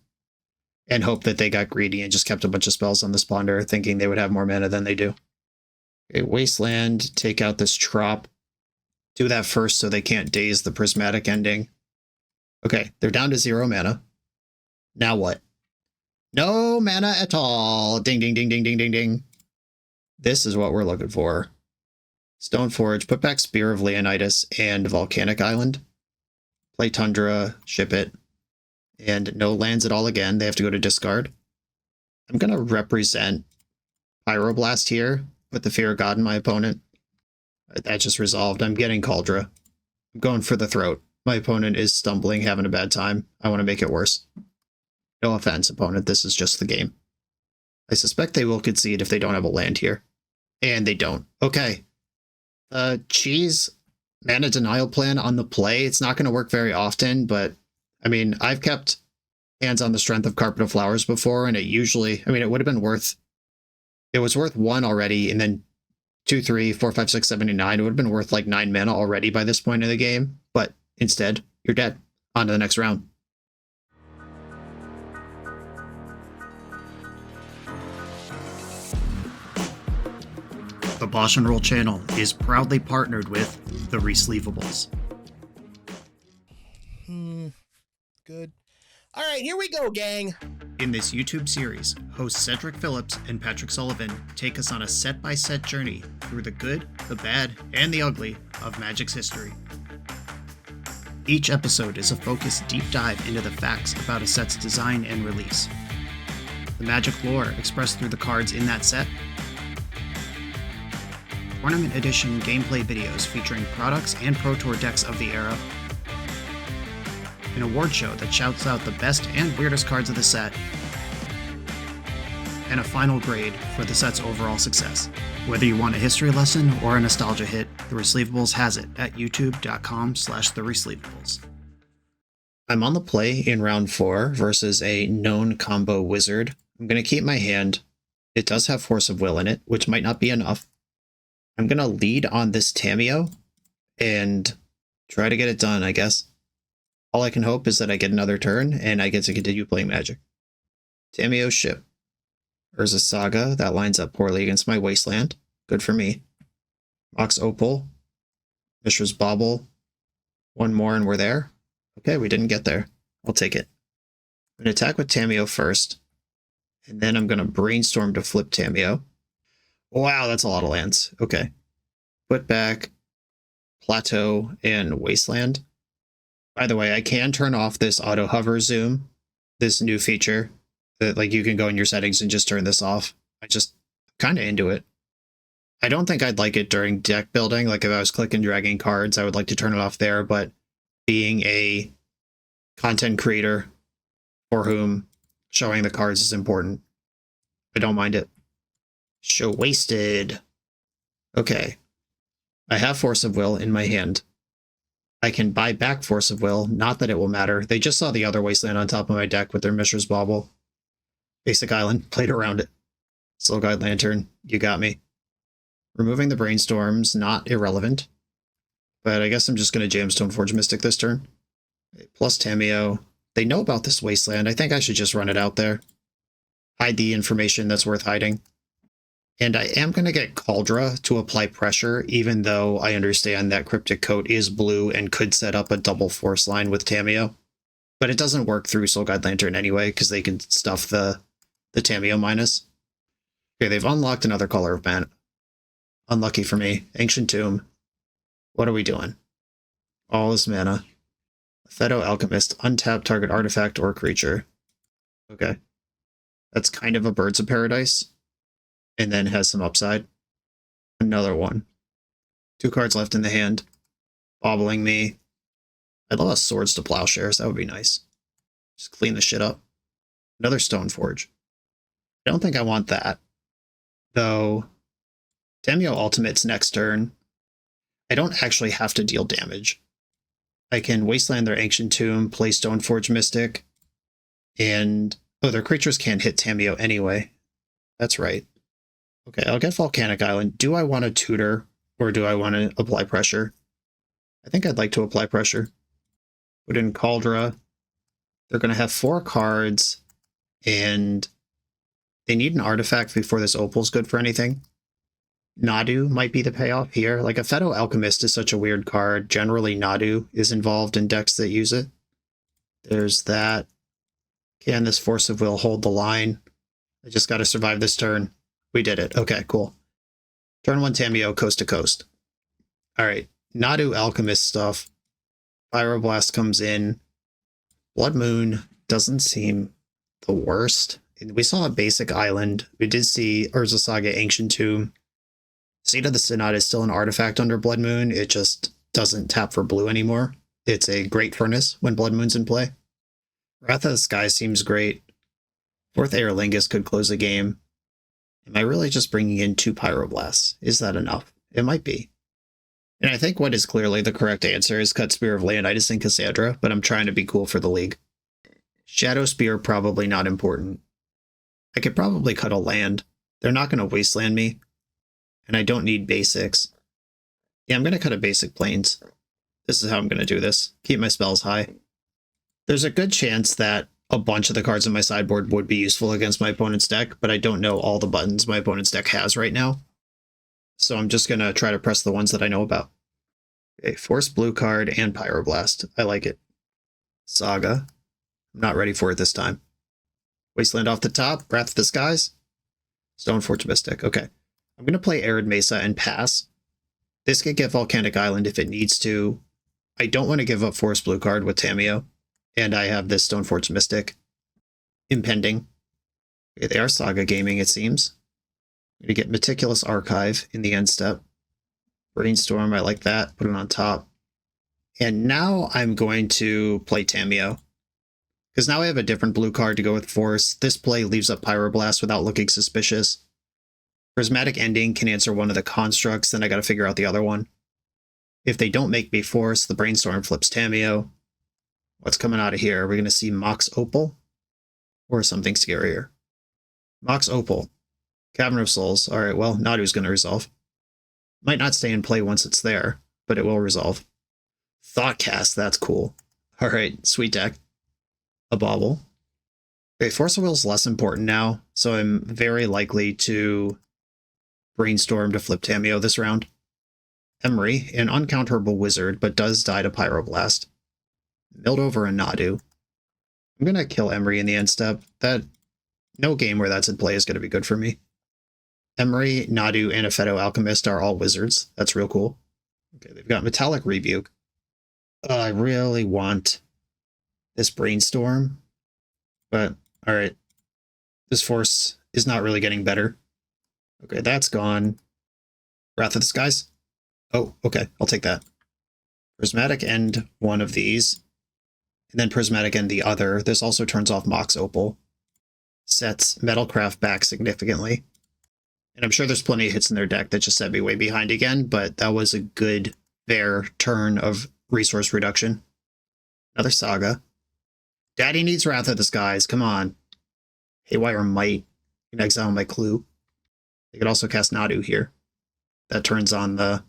and hope that they got greedy and just kept a bunch of spells on this Ponder, thinking they would have more mana than they do. Okay, Wasteland, take out this Trop. Do that first so they can't daze the Prismatic Ending. Okay, they're down to 0 mana. Now what? No mana at all. Ding, ding, ding, ding, ding, ding, ding. This is what we're looking for. Stoneforge, put back Spear of Leonidas and Volcanic Island. Play Tundra, ship it. And no lands at all again. They have to go to discard. I'm going to represent Pyroblast here. Put the Fear of God in my opponent. That just resolved. I'm getting Cauldra. I'm going for the throat. My opponent is stumbling, having a bad time. I want to make it worse. No offense, opponent. This is just the game. I suspect they will concede if they don't have a land here. And they don't. Okay. Cheese mana denial plan on the play. It's not going to work very often, but I mean, I've kept hands on the strength of Carpet of Flowers before, and it usually, I mean, it would have been worth, it was worth 1 already, and then 2, 3, 4, 5, 6, 7, and 9. It would have been worth like 9 mana already by this point in the game, but instead, you're dead. On to the next round. The BoshNRoll channel is proudly partnered with the Resleevables. Good. All right, here we go, gang. In this YouTube series, hosts Cedric Phillips and Patrick Sullivan take us on a set-by-set journey through the good, the bad, and the ugly of Magic's history. Each episode is a focused deep dive into the facts about a set's design and release, the Magic lore expressed through the cards in that set, Tournament Edition gameplay videos featuring products and Pro Tour decks of the era, an award show that shouts out the best and weirdest cards of the set, and a final grade for the set's overall success. Whether you want a history lesson or a nostalgia hit, The Resleevables has it at youtube.com/theresleevables. I'm on the play in round 4 versus a known combo wizard. I'm going to keep my hand. It does have Force of Will in it, which might not be enough. I'm going to lead on this Tameo and try to get it done, I guess. All I can hope is that I get another turn and I get to continue playing Magic. Tameo ship. Urza Saga, that lines up poorly against my Wasteland. Good for me. Mox Opal. Mishra's Bauble. One more and we're there. Okay, we didn't get there. I'll take it. I'm going to attack with Tamiyo first. And then I'm going to Brainstorm to flip Tamiyo. Wow, that's a lot of lands. Okay. Put back Plateau and Wasteland. By the way, I can turn off this auto hover zoom, this new feature that like you can go in your settings and just turn this off. I just kind of into it. I don't think I'd like it during deck building. Like if I was clicking dragging cards, I would like to turn it off there. But being a content creator for whom showing the cards is important, I don't mind it. Show wasted. Okay. I have Force of Will in my hand. I can buy back Force of Will, not that it will matter. They just saw the other Wasteland on top of my deck with their Mishra's Bauble. Basic Island, played around it. Soul Guide Lantern, you got me. Removing the Brainstorm's not irrelevant, but I guess I'm just going to jam Stoneforge Mystic this turn. Plus Tamiyo. They know about this Wasteland. I think I should just run it out there. Hide the information that's worth hiding. And I am going to get Kassandra to apply pressure, even though I understand that Cryptic Coat is blue and could set up a double force line with Tamiyo. But it doesn't work through Soul Guide Lantern anyway, because they can stuff the Tamiyo minus. Okay, they've unlocked another color of mana. Unlucky for me. Ancient Tomb. What are we doing? All this mana. Pheto Alchemist. Untap target artifact or creature. Okay. That's kind of a Birds of Paradise. And then has some upside. Another one. 2 cards left in the hand. Bobbling me. I'd love a Swords to Plowshares. That would be nice. Just clean the shit up. Another Stoneforge. I don't think I want that. Though, Tamiyo Ultimate's next turn. I don't actually have to deal damage. I can Wasteland their Ancient Tomb, play Stoneforge Mystic, and... oh, their creatures can't hit Tamiyo anyway. That's right. Okay, I'll get Volcanic Island. Do I want to tutor, or do I want to apply pressure? I think I'd like to apply pressure. Put in Kassandra. They're going to have 4 cards, and they need an artifact before this Opal's good for anything. Nadu might be the payoff here. Like, a Pheto Alchemist is such a weird card. Generally, Nadu is involved in decks that use it. There's that. Can this Force of Will hold the line? I just got to survive this turn. We did it. Okay, cool. Turn 1 Tamiyo, coast to coast. Alright, Nadu Alchemist stuff. Pyroblast comes in. Blood Moon doesn't seem the worst. We saw a basic island. We did see Urza Saga Ancient Tomb. Seed of the Synod is still an artifact under Blood Moon. It just doesn't tap for blue anymore. It's a Great Furnace when Blood Moon's in play. Wrath of the Sky seems great. 4th Aerlingus could close the game. Am I really just bringing in 2 Pyroblasts? Is that enough? It might be. And I think what is clearly the correct answer is cut Spear of Leonidas and Kassandra, but I'm trying to be cool for the league. Shadow Spear, probably not important. I could probably cut a land. They're not going to wasteland me. And I don't need basics. Yeah, I'm going to cut a basic Plains. This is how I'm going to do this. Keep my spells high. There's a good chance that a bunch of the cards in my sideboard would be useful against my opponent's deck, but I don't know all the buttons my opponent's deck has right now. So I'm just going to try to press the ones that I know about. Okay, Force Blue card and Pyroblast. I like it. Saga. I'm not ready for it this time. Wasteland off the top. Wrath of the Skies. Stoneforge Mystic. Okay. I'm going to play Arid Mesa and pass. This could get Volcanic Island if it needs to. I don't want to give up Force Blue card with Tamiyo. And I have this Stoneforge Mystic impending. Okay, they are Saga gaming, it seems. I'm going to get Meticulous Archive in the end step. Brainstorm, I like that. Put it on top. And now I'm going to play Tamiyo. Because now I have a different blue card to go with Force. This play leaves up Pyroblast without looking suspicious. Prismatic Ending can answer one of the constructs, then I gotta figure out the other one. If they don't make me Force, the Brainstorm flips Tamiyo. What's coming out of here? Are we gonna see Mox Opal? Or something scarier? Mox Opal. Cavern of Souls. Alright, well, Nadu's gonna resolve. Might not stay in play once it's there, but it will resolve. Thoughtcast, that's cool. Alright, sweet deck. A Bauble. Okay, Force of Will is less important now, so I'm very likely to Brainstorm to flip Tamiyo this round. Emery, an uncounterable wizard, but does die to Pyroblast. Milled over a Nadu. I'm going to kill Emery in the end step. No game where that's in play is going to be good for me. Emery, Nadu, and a Feto Alchemist are all wizards. That's real cool. Okay, they've got Metallic Rebuke. I really want this Brainstorm, but alright. This force is not really getting better. Okay, that's gone. Wrath of the Skies. Oh, okay, I'll take that. Prismatic End one of these, and then Prismatic End the other. This also turns off Mox Opal. Sets Metalcraft back significantly. And I'm sure there's plenty of hits in their deck that just set me way behind again, but that was a good, fair turn of resource reduction. Another Saga. Daddy needs Wrath of the Skies, come on. Haywire Might. You can exile my Clue. They could also cast Nadu here. That turns on the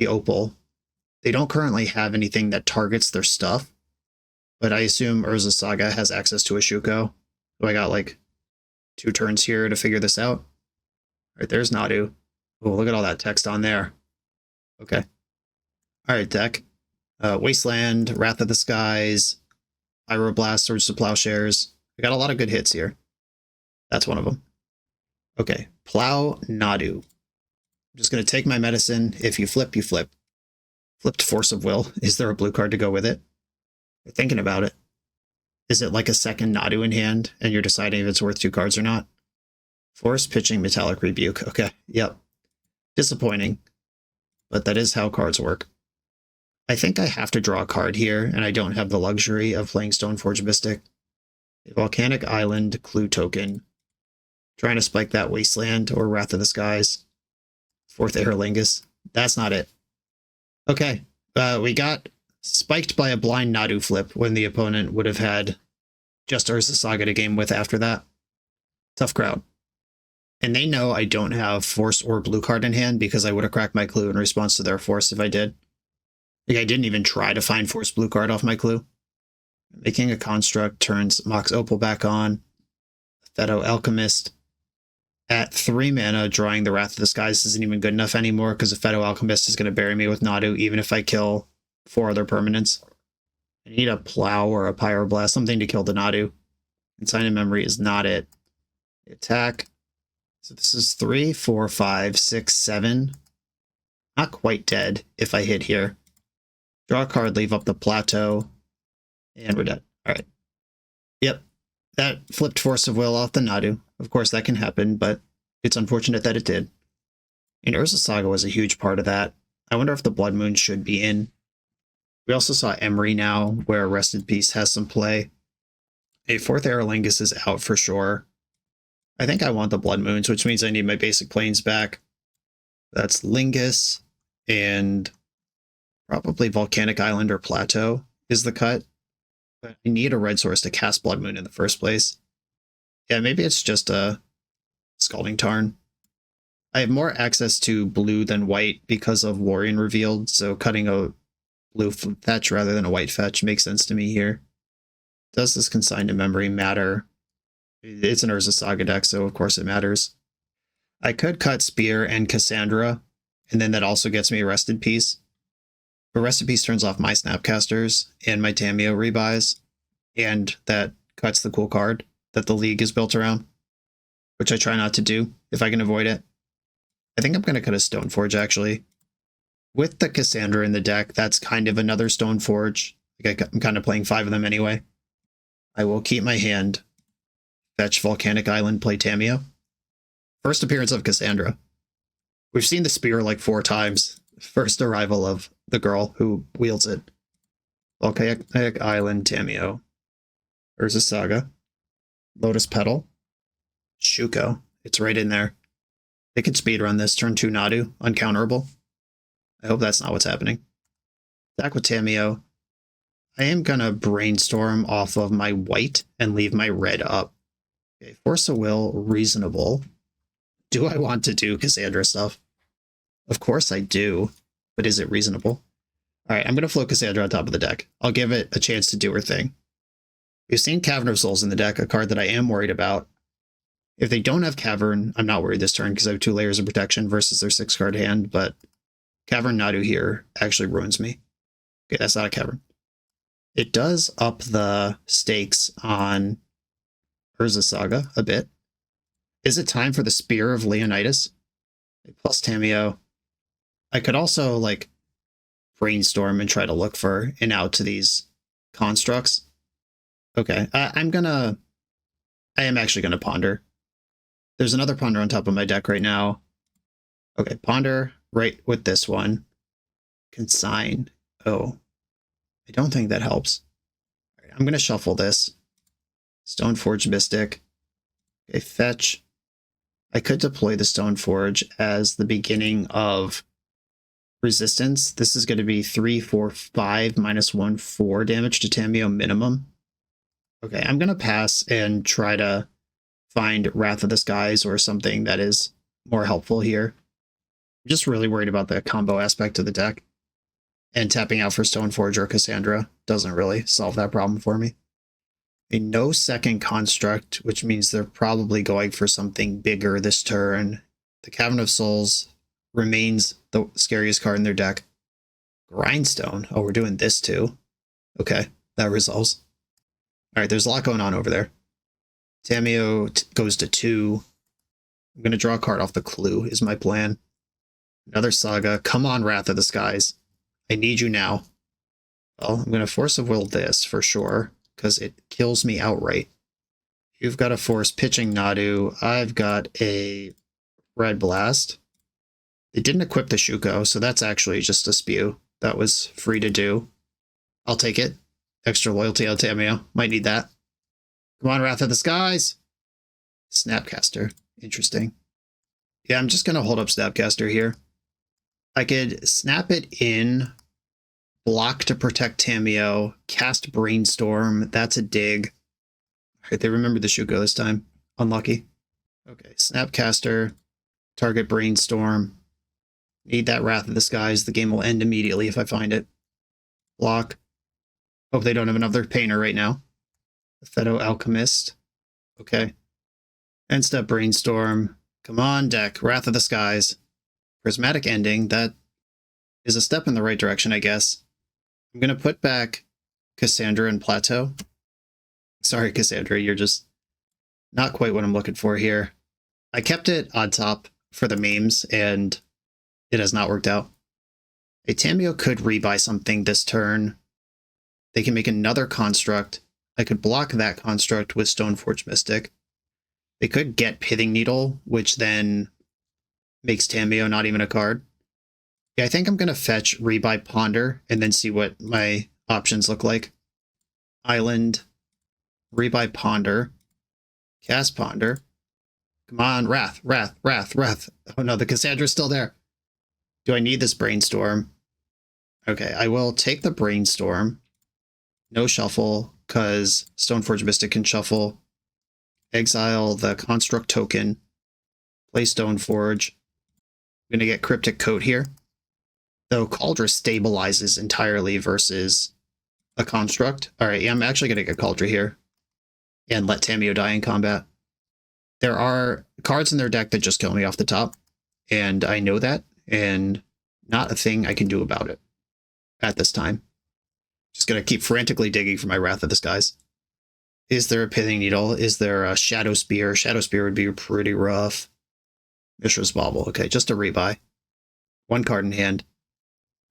Opal. They don't currently have anything that targets their stuff, but I assume Urza Saga has access to a Shuko. So I got like 2 turns here to figure this out. All right, there's Nadu. Oh, look at all that text on there. Okay. All right, deck. Wasteland, Wrath of the Skies, Pyroblast, Swords to Plowshares. We got a lot of good hits here. That's one of them. Okay, Plow Nadu. I'm just going to take my medicine. If you flip, you flip. Flipped Force of Will. Is there a blue card to go with it? You're thinking about it. Is it like a second Nadu in hand, and you're deciding if it's worth 2 cards or not? Force pitching Metallic Rebuke. Okay, yep. Disappointing, but that is how cards work. I think I have to draw a card here, and I don't have the luxury of playing Stoneforge Mystic. A Volcanic Island Clue token. Trying to spike that Wasteland or Wrath of the Skies. 4th Aerlingus. That's not it. Okay, we got spiked by a blind Nadu flip when the opponent would have had just Urza Saga to game with after that. Tough crowd. And they know I don't have Force or blue card in hand because I would have cracked my Clue in response to their Force if I did. Like, I didn't even try to find Force blue card off my Clue. Making a Construct turns Mox Opal back on. Feto Alchemist. At 3 mana, drawing the Wrath of the Skies isn't even good enough anymore because the Feto Alchemist is going to bury me with Nadu even if I kill 4 other permanents. I need a Plow or a Pyroblast, something to kill the Nadu. And Sign of Memory is not it. Attack. So this is 3, 4, 5, 6, 7. Not quite dead if I hit here. Draw a card, leave up the plateau, and we're dead. All right. Yep. That flipped Force of Will off the Nadu. Of course, that can happen, but it's unfortunate that it did. And Urza Saga was a huge part of that. I wonder if the Blood Moon should be in. We also saw Emery now, where Rest in Peace has some play. A 4th Aerlingus is out for sure. I think I want the Blood Moons, which means I need my basic planes back. That's Lingus, and probably Volcanic Island or Plateau is the cut. But I need a red source to cast Blood Moon in the first place. Yeah, maybe it's just a Scalding Tarn. I have more access to blue than white because of Lorien Revealed, so cutting a blue fetch rather than a white fetch makes sense to me here. Does this Consign to Memory matter? It's an Urza Saga deck, so of course it matters. I could cut Spear and Kassandra, and then that also gets me Rest in Peace. But Rest in Peace turns off my Snapcasters and my Tamiyo rebuys, and that cuts the cool card that the league is built around, which I try not to do if I can avoid it. I think I'm going to cut a Stoneforge, actually. With the Kassandra in the deck, that's kind of another Stoneforge. Like I'm kind of playing 5 of them anyway. I will keep my hand. Fetch Volcanic Island, play Tamiyo. First appearance of Kassandra. We've seen the spear like 4 times. First arrival of the girl who wields it. Volcanic Island, Tamiyo. Urza Saga. Lotus Petal. Shuko. It's right in there. They could speedrun this. Turn 2 Nadu. Uncounterable. I hope that's not what's happening. Attack with Tamiyo. I am going to brainstorm off of my white and leave my red up. Okay, Force of Will, reasonable. Do I want to do Kassandra stuff? Of course I do, but is it reasonable? All right, I'm going to float Kassandra on top of the deck. I'll give it a chance to do her thing. We've seen Cavern of Souls in the deck, a card that I am worried about. If they don't have Cavern, I'm not worried this turn because I have 2 layers of protection versus their 6-card hand, but Cavern Nadu here actually ruins me. Okay, that's not a cavern. It does up the stakes on Urza Saga a bit. Is it time for the Spear of Leonidas? Plus Tameo. I could also, like, brainstorm and try to look for an out to these constructs. Okay, I am actually gonna ponder. There's another ponder on top of my deck right now. Okay, ponder right with this one. Consign. Oh, I don't think that helps. All right, I'm gonna shuffle this. Stoneforge Mystic. Okay, fetch. I could deploy the Stoneforge as the beginning of resistance. This is going to be 3, 4, 5, -1, 4 damage to Tameo minimum. Okay, I'm going to pass and try to find Wrath of the Skies or something that is more helpful here. I'm just really worried about the combo aspect of the deck. And tapping out for Stoneforge or Kassandra doesn't really solve that problem for me. A no second construct, which means they're probably going for something bigger this turn. The Cavern of Souls remains the scariest card in their deck. Grindstone. Oh, we're doing this too. Okay, that resolves. All right, there's a lot going on over there. Tameo goes to 2. I'm going to draw a card off the clue is my plan. Another Saga. Come on, Wrath of the Skies. I need you now. Well, I'm going to Force of Will this for sure, because it kills me outright. You've got a Force pitching Nadu. I've got a Red Blast. They didn't equip the Shuko, so that's actually just a spew. That was free to do. I'll take it. Extra loyalty on Tameo. Might need that. Come on, Wrath of the Skies! Snapcaster. Interesting. Yeah, I'm just going to hold up Snapcaster here. I could snap it in, block to protect Tameo, cast Brainstorm. That's a dig. All right, they remembered the Shuko this time. Unlucky. Okay, Snapcaster, target Brainstorm. Need that Wrath of the Skies. The game will end immediately if I find it. Block. Hope they don't have another Painter right now. Pheto Alchemist. Okay. End step Brainstorm. Come on, deck. Wrath of the Skies. Prismatic Ending. That is a step in the right direction, I guess. I'm going to put back Kassandra and Plateau. Sorry, Kassandra, you're just not quite what I'm looking for here. I kept it on top for the memes, and it has not worked out. A Tameo could rebuy something this turn. They can make another construct. I could block that construct with Stoneforge Mystic. They could get Pithing Needle, which then makes Tameo not even a card. Yeah, I think I'm going to fetch rebuy Ponder and then see what my options look like. Island, rebuy Ponder, cast Ponder. Come on, Wrath. Oh no, the Cassandra's still there. Do I need this Brainstorm? Okay, I will take the Brainstorm. No shuffle, because Stoneforge Mystic can shuffle. Exile the Construct token. Play Stoneforge. I'm going to get Cryptic Coat here. Though Cauldra stabilizes entirely versus a Construct. Alright, yeah, I'm actually going to get Cauldra here. And let Tameo die in combat. There are cards in their deck that just kill me off the top. And I know that. And not a thing I can do about it. At this time. Just going to keep frantically digging for my Wrath of the Skies. Is there a Pithing Needle? Is there a Shadow Spear? Shadow Spear would be pretty rough. Mishra's Bauble. Okay, just a rebuy. One card in hand.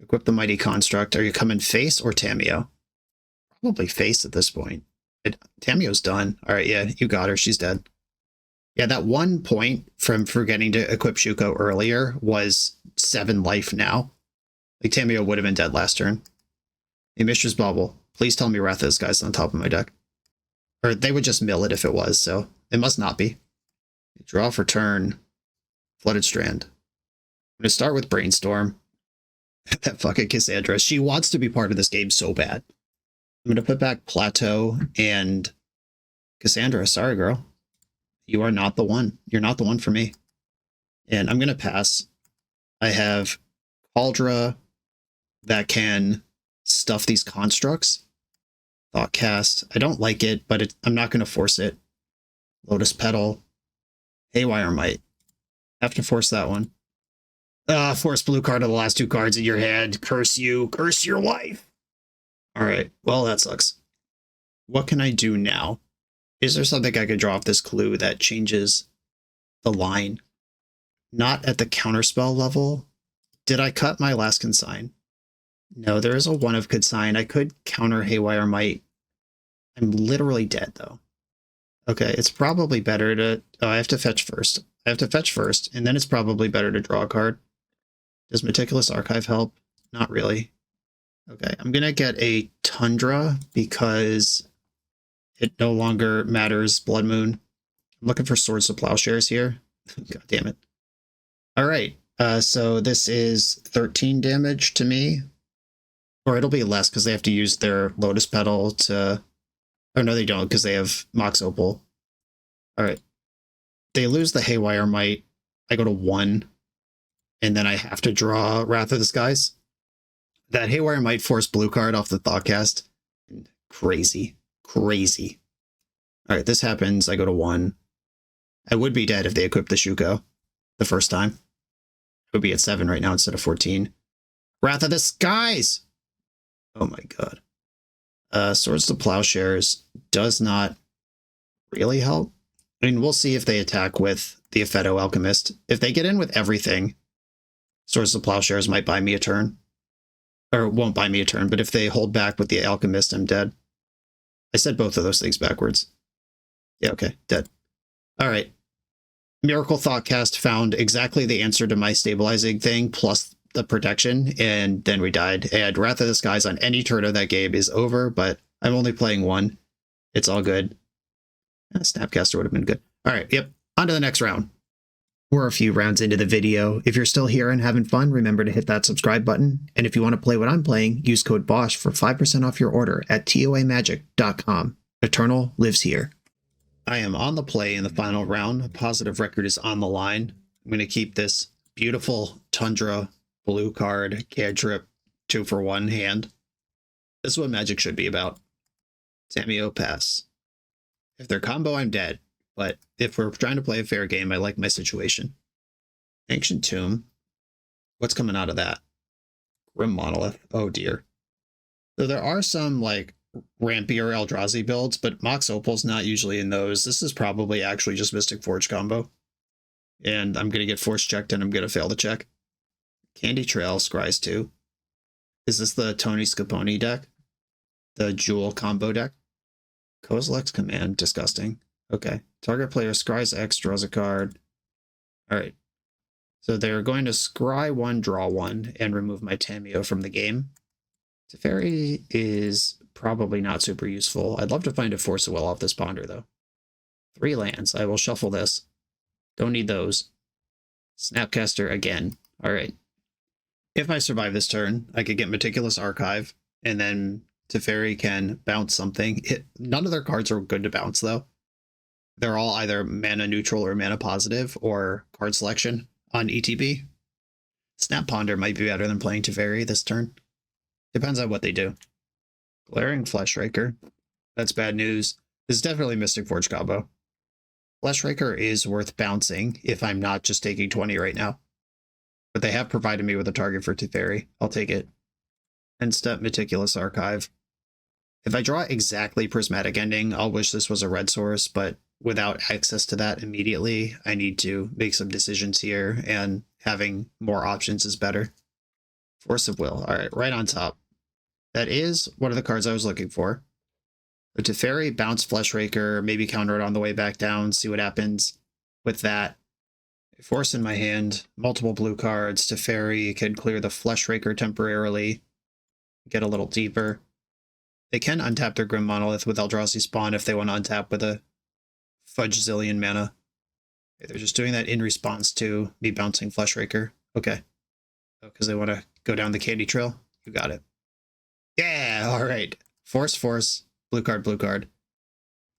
Equip the Mighty Construct. Are you coming face or Tameo? Probably face at this point. Tameo's done. All right, yeah, you got her. She's dead. Yeah, that 1 point from forgetting to equip Shuko earlier was 7 life now. Like, Tameo would have been dead last turn. A Mishra's Bauble. Please tell me Wrath of the Skies on top of my deck. Or they would just mill it if it was, so it must not be. Draw for turn. Flooded Strand. I'm going to start with Brainstorm. That fucking Kassandra. She wants to be part of this game so bad. I'm going to put back Plateau and Kassandra. Sorry, girl. You are not the one. You're not the one for me. And I'm going to pass. I have Cauldra that can stuff these constructs. Thoughtcast. I don't like it, but I'm not going to force it. Lotus Petal. Haywire Might. Have to force that one. Force blue card of the last two cards in your hand. Curse you. Curse your life. All right. Well, that sucks. What can I do now? Is there something I could draw off this clue that changes the line? Not at the counterspell level. Did I cut my last consign? No, there is a one of consign. I could counter Haywire Might. I'm literally dead, though. Okay, it's probably better to... Oh, I have to fetch first. I have to fetch first, and then it's probably better to draw a card. Does Meticulous Archive help? Not really. Okay, I'm going to get a Tundra because it no longer matters Blood Moon. I'm looking for Swords to Plowshares here. God damn it. All right, so this is 13 damage to me. Or it'll be less because they have to use their Lotus Petal to... Oh, no, they don't because they have Mox Opal. All right. They lose the Haywire Might. I go to 1. And then I have to draw Wrath of the Skies. That Haywire Might force blue card off the Thoughtcast. Crazy. Crazy. All right, this happens. I go to 1. I would be dead if they equipped the Shuko the first time. I would be at 7 right now instead of 14. Wrath of the Skies! Oh my god. Swords to Plowshares does not really help. I mean, we'll see if they attack with the Epheto Alchemist. If they get in with everything, Swords to Plowshares might buy me a turn. Or won't buy me a turn, but if they hold back with the Alchemist, I'm dead. I said both of those things backwards. Yeah, okay, dead. All right. Miracle Thoughtcast found exactly the answer to my stabilizing thing, plus the protection, and then we died. And Wrath of the Skies on any turn of that game is over, but I'm only playing 1. It's all good. Snapcaster would have been good. All right, yep. On to the next round. We're a few rounds into the video. If you're still here and having fun, remember to hit that subscribe button. And if you want to play what I'm playing, use code BOSH for 5% off your order at toamagic.com. Eternal lives here. I am on the play in the final round. A positive record is on the line. I'm going to keep this beautiful Tundra blue card, cantrip, 2-for-1 hand. This is what Magic should be about. Tamiyo pass. If they're combo, I'm dead. But if we're trying to play a fair game, I like my situation. Ancient Tomb. What's coming out of that? Grim Monolith. Oh dear. So there are some like rampier Eldrazi builds, but Mox Opal's not usually in those. This is probably actually just Mystic Forge combo. And I'm going to get force checked and I'm going to fail the check. Candy Trail, Scries 2. Is this the Tony Scaponi deck? The Jewel combo deck? Kozilek's Command, disgusting. Okay. Target player scries X, draws a card. Alright. So they're going to scry 1, draw 1, and remove my Tamiyo from the game. Teferi is probably not super useful. I'd love to find a Force of Will off this Ponder, though. 3 lands. I will shuffle this. Don't need those. Snapcaster again. Alright. If I survive this turn, I could get Meticulous Archive, and then Teferi can bounce something. None of their cards are good to bounce, though. They're all either mana neutral or mana positive, or card selection on ETB. Snap Ponder might be better than playing Teferi this turn. Depends on what they do. Glaring Fleshraker. That's bad news. This is definitely Mystic Forge combo. Fleshraker is worth bouncing if I'm not just taking 20 right now. But they have provided me with a target for Teferi. I'll take it. End step Meticulous Archive. If I draw exactly Prismatic Ending, I'll wish this was a red source, but without access to that immediately, I need to make some decisions here, and having more options is better. Force of Will. All right, right on top. That is one of the cards I was looking for. The Teferi, bounce Fleshraker, maybe counter it on the way back down, see what happens with that. Force in my hand, multiple blue cards. Teferi can clear the Fleshraker temporarily, get a little deeper. They can untap their Grim Monolith with Eldrazi Spawn if they want to untap with a fudge zillion mana. Okay, they're just doing that in response to me bouncing Fleshraker. Okay. Because they want to go down the candy trail. You got it. Yeah, all right. Force, force, blue card, blue card.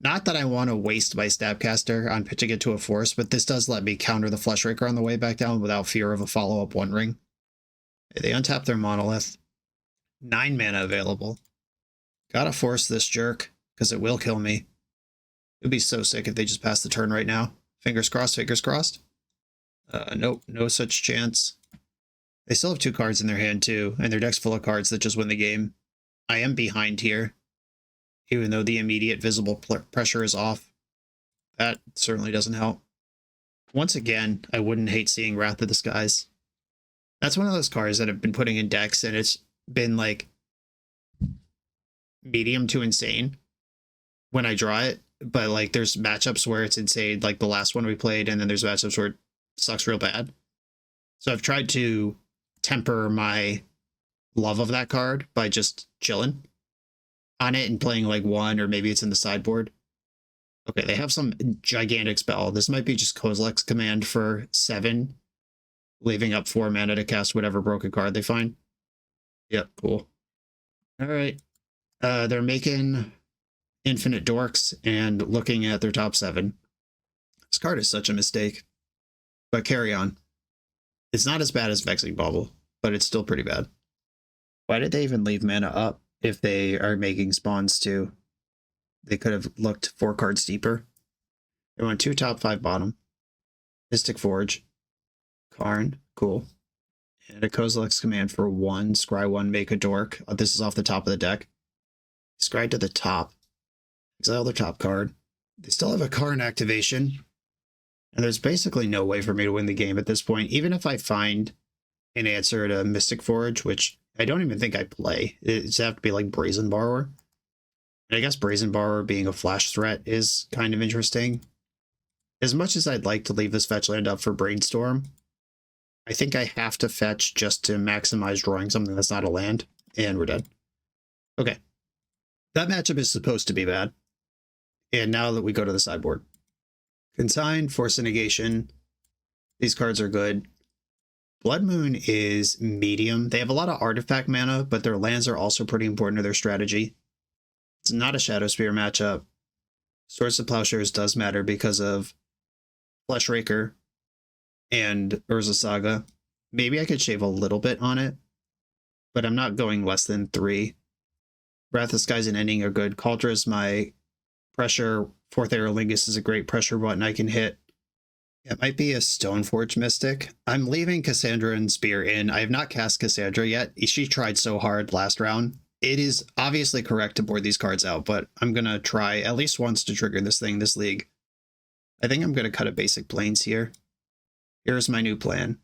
Not that I want to waste my Snapcaster on pitching it to a force, but this does let me counter the Fleshraker on the way back down without fear of a follow-up One Ring. They untap their Monolith. 9 mana available. Gotta force this jerk, because it will kill me. It would be so sick if they just passed the turn right now. Fingers crossed, fingers crossed. Nope, no such chance. They still have 2 cards in their hand too, and their deck's full of cards that just win the game. I am behind here, even though the immediate visible pressure is off. That certainly doesn't help. Once again, I wouldn't hate seeing Wrath of the Skies. That's one of those cards that I've been putting in decks, and it's been like medium to insane when I draw it. But like there's matchups where it's insane, like the last one we played, and then there's matchups where it sucks real bad. So I've tried to temper my love of that card by just chilling on it and playing like 1, or maybe it's in the sideboard. Okay, they have some gigantic spell. This might be just Kozilek's Command for 7, leaving up 4 mana to cast whatever broken card they find. Yep, cool. All right. They're making Infinite Dorks and looking at their top 7. This card is such a mistake. But carry on. It's not as bad as Vexing Bauble, but it's still pretty bad. Why did they even leave mana up if they are making spawns too? They could have looked 4 cards deeper. They went 2 top, 5 bottom. Mystic Forge. Karn, cool. And a Kozilek's Command for 1. Scry 1, make a dork. This is off the top of the deck. Scry to the top. Exile their top card. They still have a Karn activation. And there's basically no way for me to win the game at this point. Even if I find an answer to Mystic Forge, which I don't even think I play. It's have to be like Brazen Borrower. And I guess Brazen Borrower being a flash threat is kind of interesting. As much as I'd like to leave this fetch land up for Brainstorm, I think I have to fetch just to maximize drawing something that's not a land, and we're dead. Okay. That matchup is supposed to be bad. And now that we go to the sideboard. Consign, Force of Negation. These cards are good. Blood Moon is medium. They have a lot of artifact mana, but their lands are also pretty important to their strategy. It's not a Shadow Spear matchup. Swords of Plowshares does matter because of Fleshraker and Urza Saga. Maybe I could shave a little bit on it, but I'm not going less than 3. Wrath of the Skies and Ending are good. Kaldra is my pressure. Fourth Aerolingus is a great pressure button I can hit. It might be a Stoneforge Mystic. I'm leaving Kassandra and Spear in. I have not cast Kassandra yet. She tried so hard last round. It is obviously correct to board these cards out, but I'm going to try at least once to trigger this league. I think I'm going to cut a basic Plains here. Here's my new plan.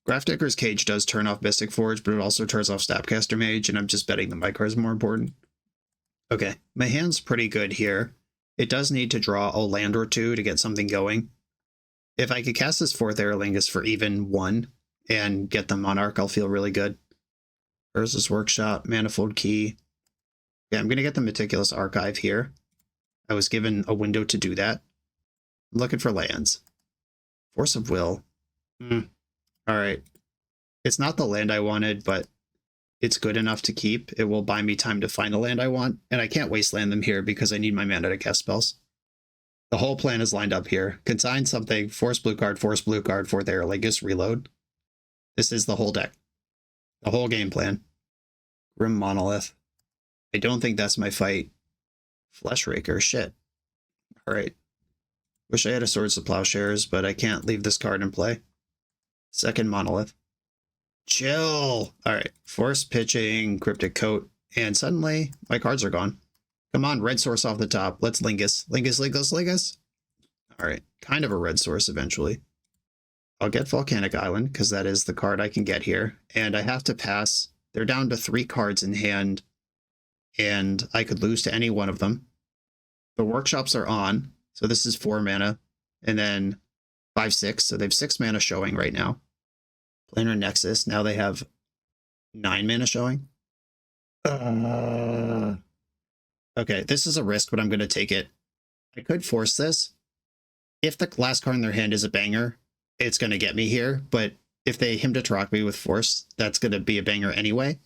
Grafdigger's Cage does turn off Mystic Forge, but it also turns off Snapcaster Mage, and I'm just betting that my card is more important. Okay, my hand's pretty good here. It does need to draw a land or 2 to get something going. If I could cast this 4th Aerolingus for even 1 and get the Monarch, I'll feel really good. Urza's Workshop, Manifold Key. Yeah, I'm going to get the Meticulous Archive here. I was given a window to do that. I'm looking for lands. Force of Will. Alright. It's not the land I wanted, but it's good enough to keep. It will buy me time to find the land I want, and I can't wasteland them here because I need my mana to cast spells. The whole plan is lined up here. Consign something, force blue card, 4th Aerolingus, reload. This is the whole deck. The whole game plan. Grim Monolith. I don't think that's my fight. Fleshraker, shit. Alright. Wish I had a Swords of Plowshares, but I can't leave this card in play. Second Monolith. Chill! Alright. Force Pitching, Cryptic Coat, and suddenly my cards are gone. Come on, red source off the top. Let's Lingus. Lingus. Alright. Kind of a red source eventually. I'll get Volcanic Island, because that is the card I can get here. And I have to pass. They're down to 3 cards in hand, and I could lose to any one of them. The workshops are on, so this is 4 mana, and then 5, 6, so they have 6 mana showing right now. Planar Nexus, now they have 9 mana showing. Okay, this is a risk, but I'm going to take it. I could force this. If the last card in their hand is a banger, it's going to get me here, but if they Hymn to Tarok me with Force, that's going to be a banger anyway.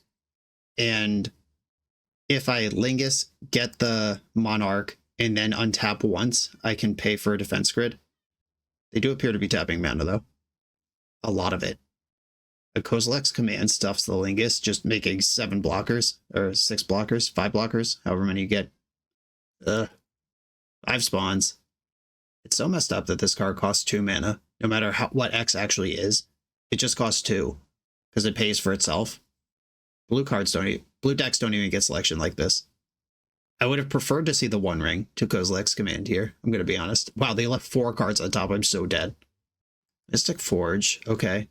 And if I Lingus, get the Monarch, and then untap once, I can pay for a defense grid. They do appear to be tapping mana, though. A lot of it. A Kozilek's Command stuffs the Lingus, just making 7 blockers, or 6 blockers, 5 blockers, however many you get. 5 spawns. It's so messed up that this card costs 2 mana, no matter what X actually is. It just costs 2. because it pays for itself. Blue decks don't even get selection like this. I would have preferred to see the One Ring to Kozilek's Command here. I'm going to be honest. Wow, they left 4 cards on top. I'm so dead. Mystic Forge. Okay.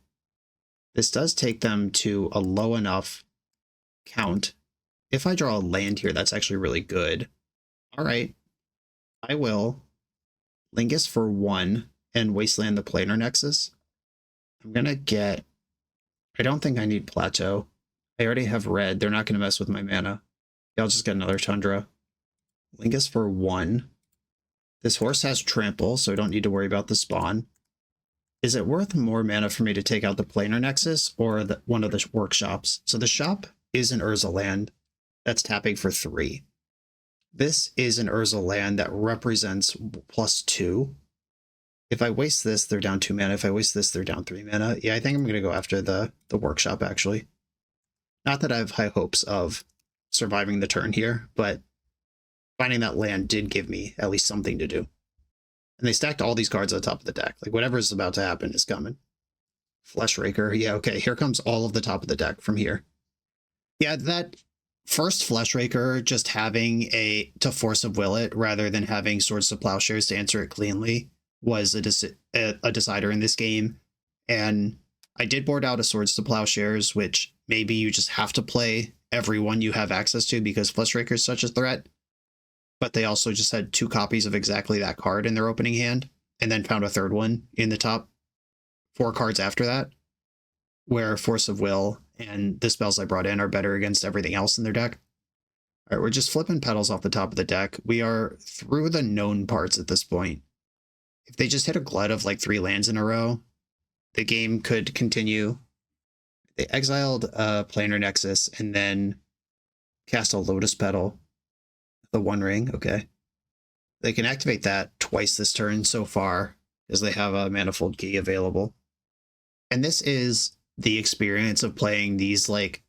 This does take them to a low enough count. If I draw a land here, that's actually really good. All right. I will Lingus for 1 and Wasteland the Planar Nexus. I'm going to get... I don't think I need Plateau. I already have red. They're not going to mess with my mana. I'll just get another Tundra. Lingus for 1. This horse has trample, so I don't need to worry about the spawn. Is it worth more mana for me to take out the Planar Nexus or one of the workshops? So the shop is an Urza land that's tapping for 3. This is an Urza land that represents +2. If I waste this, they're down 2 mana. If I waste this, they're down 3 mana. Yeah, I think I'm going to go after the workshop, actually. Not that I have high hopes of surviving the turn here, but finding that land did give me at least something to do. And they stacked all these cards on top of the deck. Like, whatever is about to happen is coming. Fleshraker. Yeah, okay, here comes all of the top of the deck from here. Yeah, that first Fleshraker, just having to Force of Will it rather than having Swords to Plowshares to answer it cleanly was a decider in this game. And I did board out a Swords to Plowshares, which maybe you just have to play every one you have access to because Fleshraker is such a threat. But they also just had 2 copies of exactly that card in their opening hand, and then found a third one in the top 4 cards after that, where Force of Will and the spells I brought in are better against everything else in their deck. All right, we're just flipping petals off the top of the deck. We are through the known parts at this point. If they just hit a glut of like 3 lands in a row, the game could continue. They exiled Planar Nexus and then cast a Lotus Petal. The One Ring, okay. They can activate that twice this turn so far, as they have a Manifold Key available. And this is the experience of playing these, like,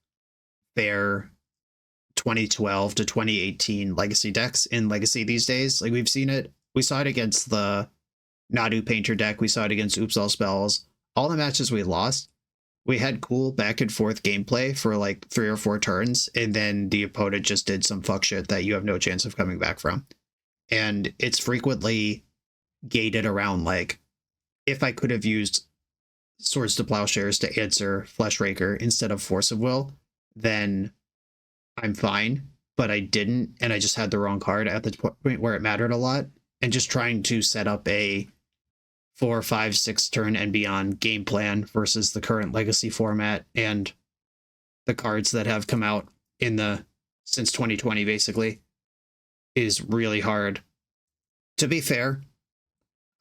fair 2012 to 2018 Legacy decks in Legacy these days. Like, we've seen it. We saw it against the Nadu Painter deck. We saw it against Oops All Spells. All the matches we lost, we had cool back and forth gameplay for like 3 or 4 turns, and then the opponent just did some fuck shit that you have no chance of coming back from. And it's frequently gated around like, if I could have used Swords to Plowshares to answer Fleshraker instead of Force of Will, then I'm fine. But I didn't, and I just had the wrong card at the point where it mattered a lot. And just trying to set up a 4, 5, 6 turn and beyond game plan versus the current Legacy format and the cards that have come out since 2020 basically is really hard. To be fair,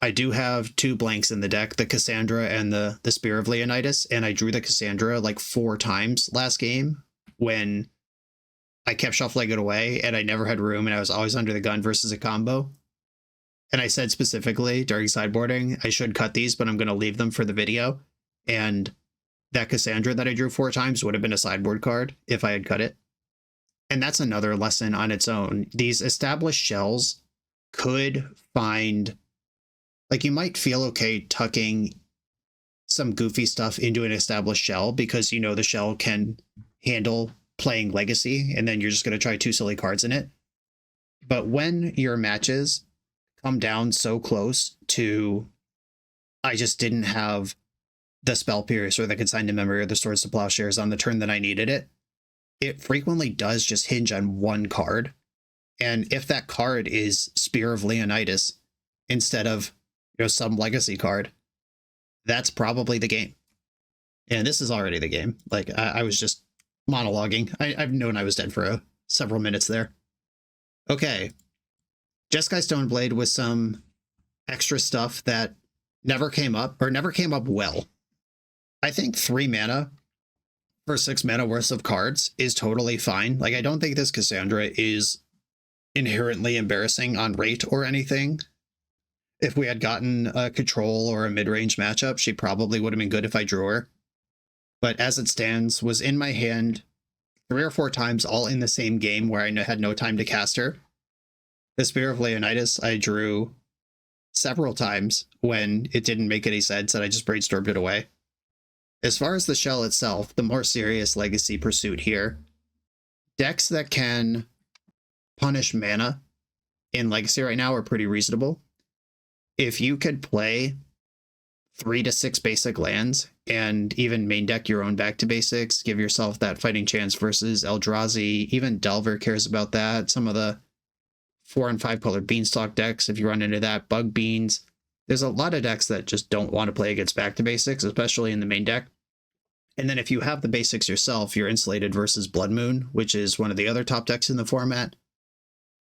I do have 2 blanks in the deck, the Kassandra and the Spear of Leonidas, and I drew the Kassandra like 4 times last game when I kept shuffling it away and I never had room and I was always under the gun versus a combo. And I said specifically during sideboarding, I should cut these, but I'm going to leave them for the video. And that Kassandra that I drew 4 times would have been a sideboard card if I had cut it. And that's another lesson on its own. These established shells could find, like, you might feel okay tucking some goofy stuff into an established shell because you know the shell can handle playing Legacy, and then you're just going to try 2 silly cards in it. But when your matches come down so close to, I just didn't have the Spell Pierce or the Consigned to Memory or the Swords to Plowshares on the turn that I needed it, it frequently does just hinge on one card. And if that card is Spear of Leonidas instead of, some Legacy card, that's probably the game. And this is already the game. Like, I was just monologuing. I've known I was dead for several minutes there. Okay. Jeskai Stoneblade with some extra stuff that never came up well. I think 3 mana for 6 mana worth of cards is totally fine. Like, I don't think this Kassandra is inherently embarrassing on rate or anything. If we had gotten a control or a mid-range matchup, she probably would have been good if I drew her. But as it stands, was in my hand 3 or 4 times all in the same game where I had no time to cast her. The Spear of Leonidas I drew several times when it didn't make any sense and I just brainstormed it away. As far as the shell itself, the more serious legacy pursuit here, decks that can punish mana in legacy right now are pretty reasonable. If you could play 3 to 6 basic lands and even main deck your own back to basics, give yourself that fighting chance versus Eldrazi, even Delver cares about that. Some of the 4 and 5 colored Beanstalk decks, if you run into that, Bug Beans. There's a lot of decks that just don't want to play against back to basics, especially in the main deck. And then if you have the basics yourself, you're insulated versus Blood Moon, which is one of the other top decks in the format.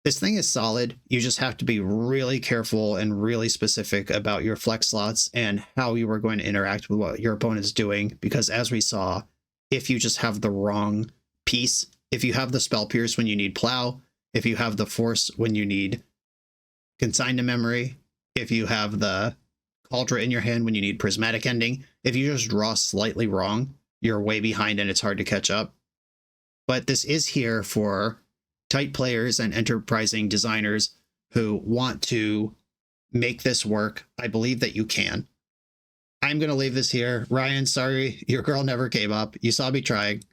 This thing is solid. You just have to be really careful and really specific about your flex slots and how you are going to interact with what your opponent's doing. Because as we saw, if you just have the wrong piece, if you have the Spell Pierce when you need Plow, if you have the Force when you need Consign to Memory, if you have the Cauldron in your hand when you need Prismatic Ending, if you just draw slightly wrong, you're way behind and it's hard to catch up. But this is here for tight players and enterprising designers who want to make this work. I believe that you can. I'm going to leave this here. Ryan, sorry, your girl never came up. You saw me trying.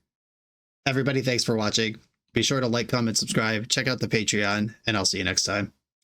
Everybody, thanks for watching. Be sure to like, comment, subscribe, check out the Patreon, and I'll see you next time.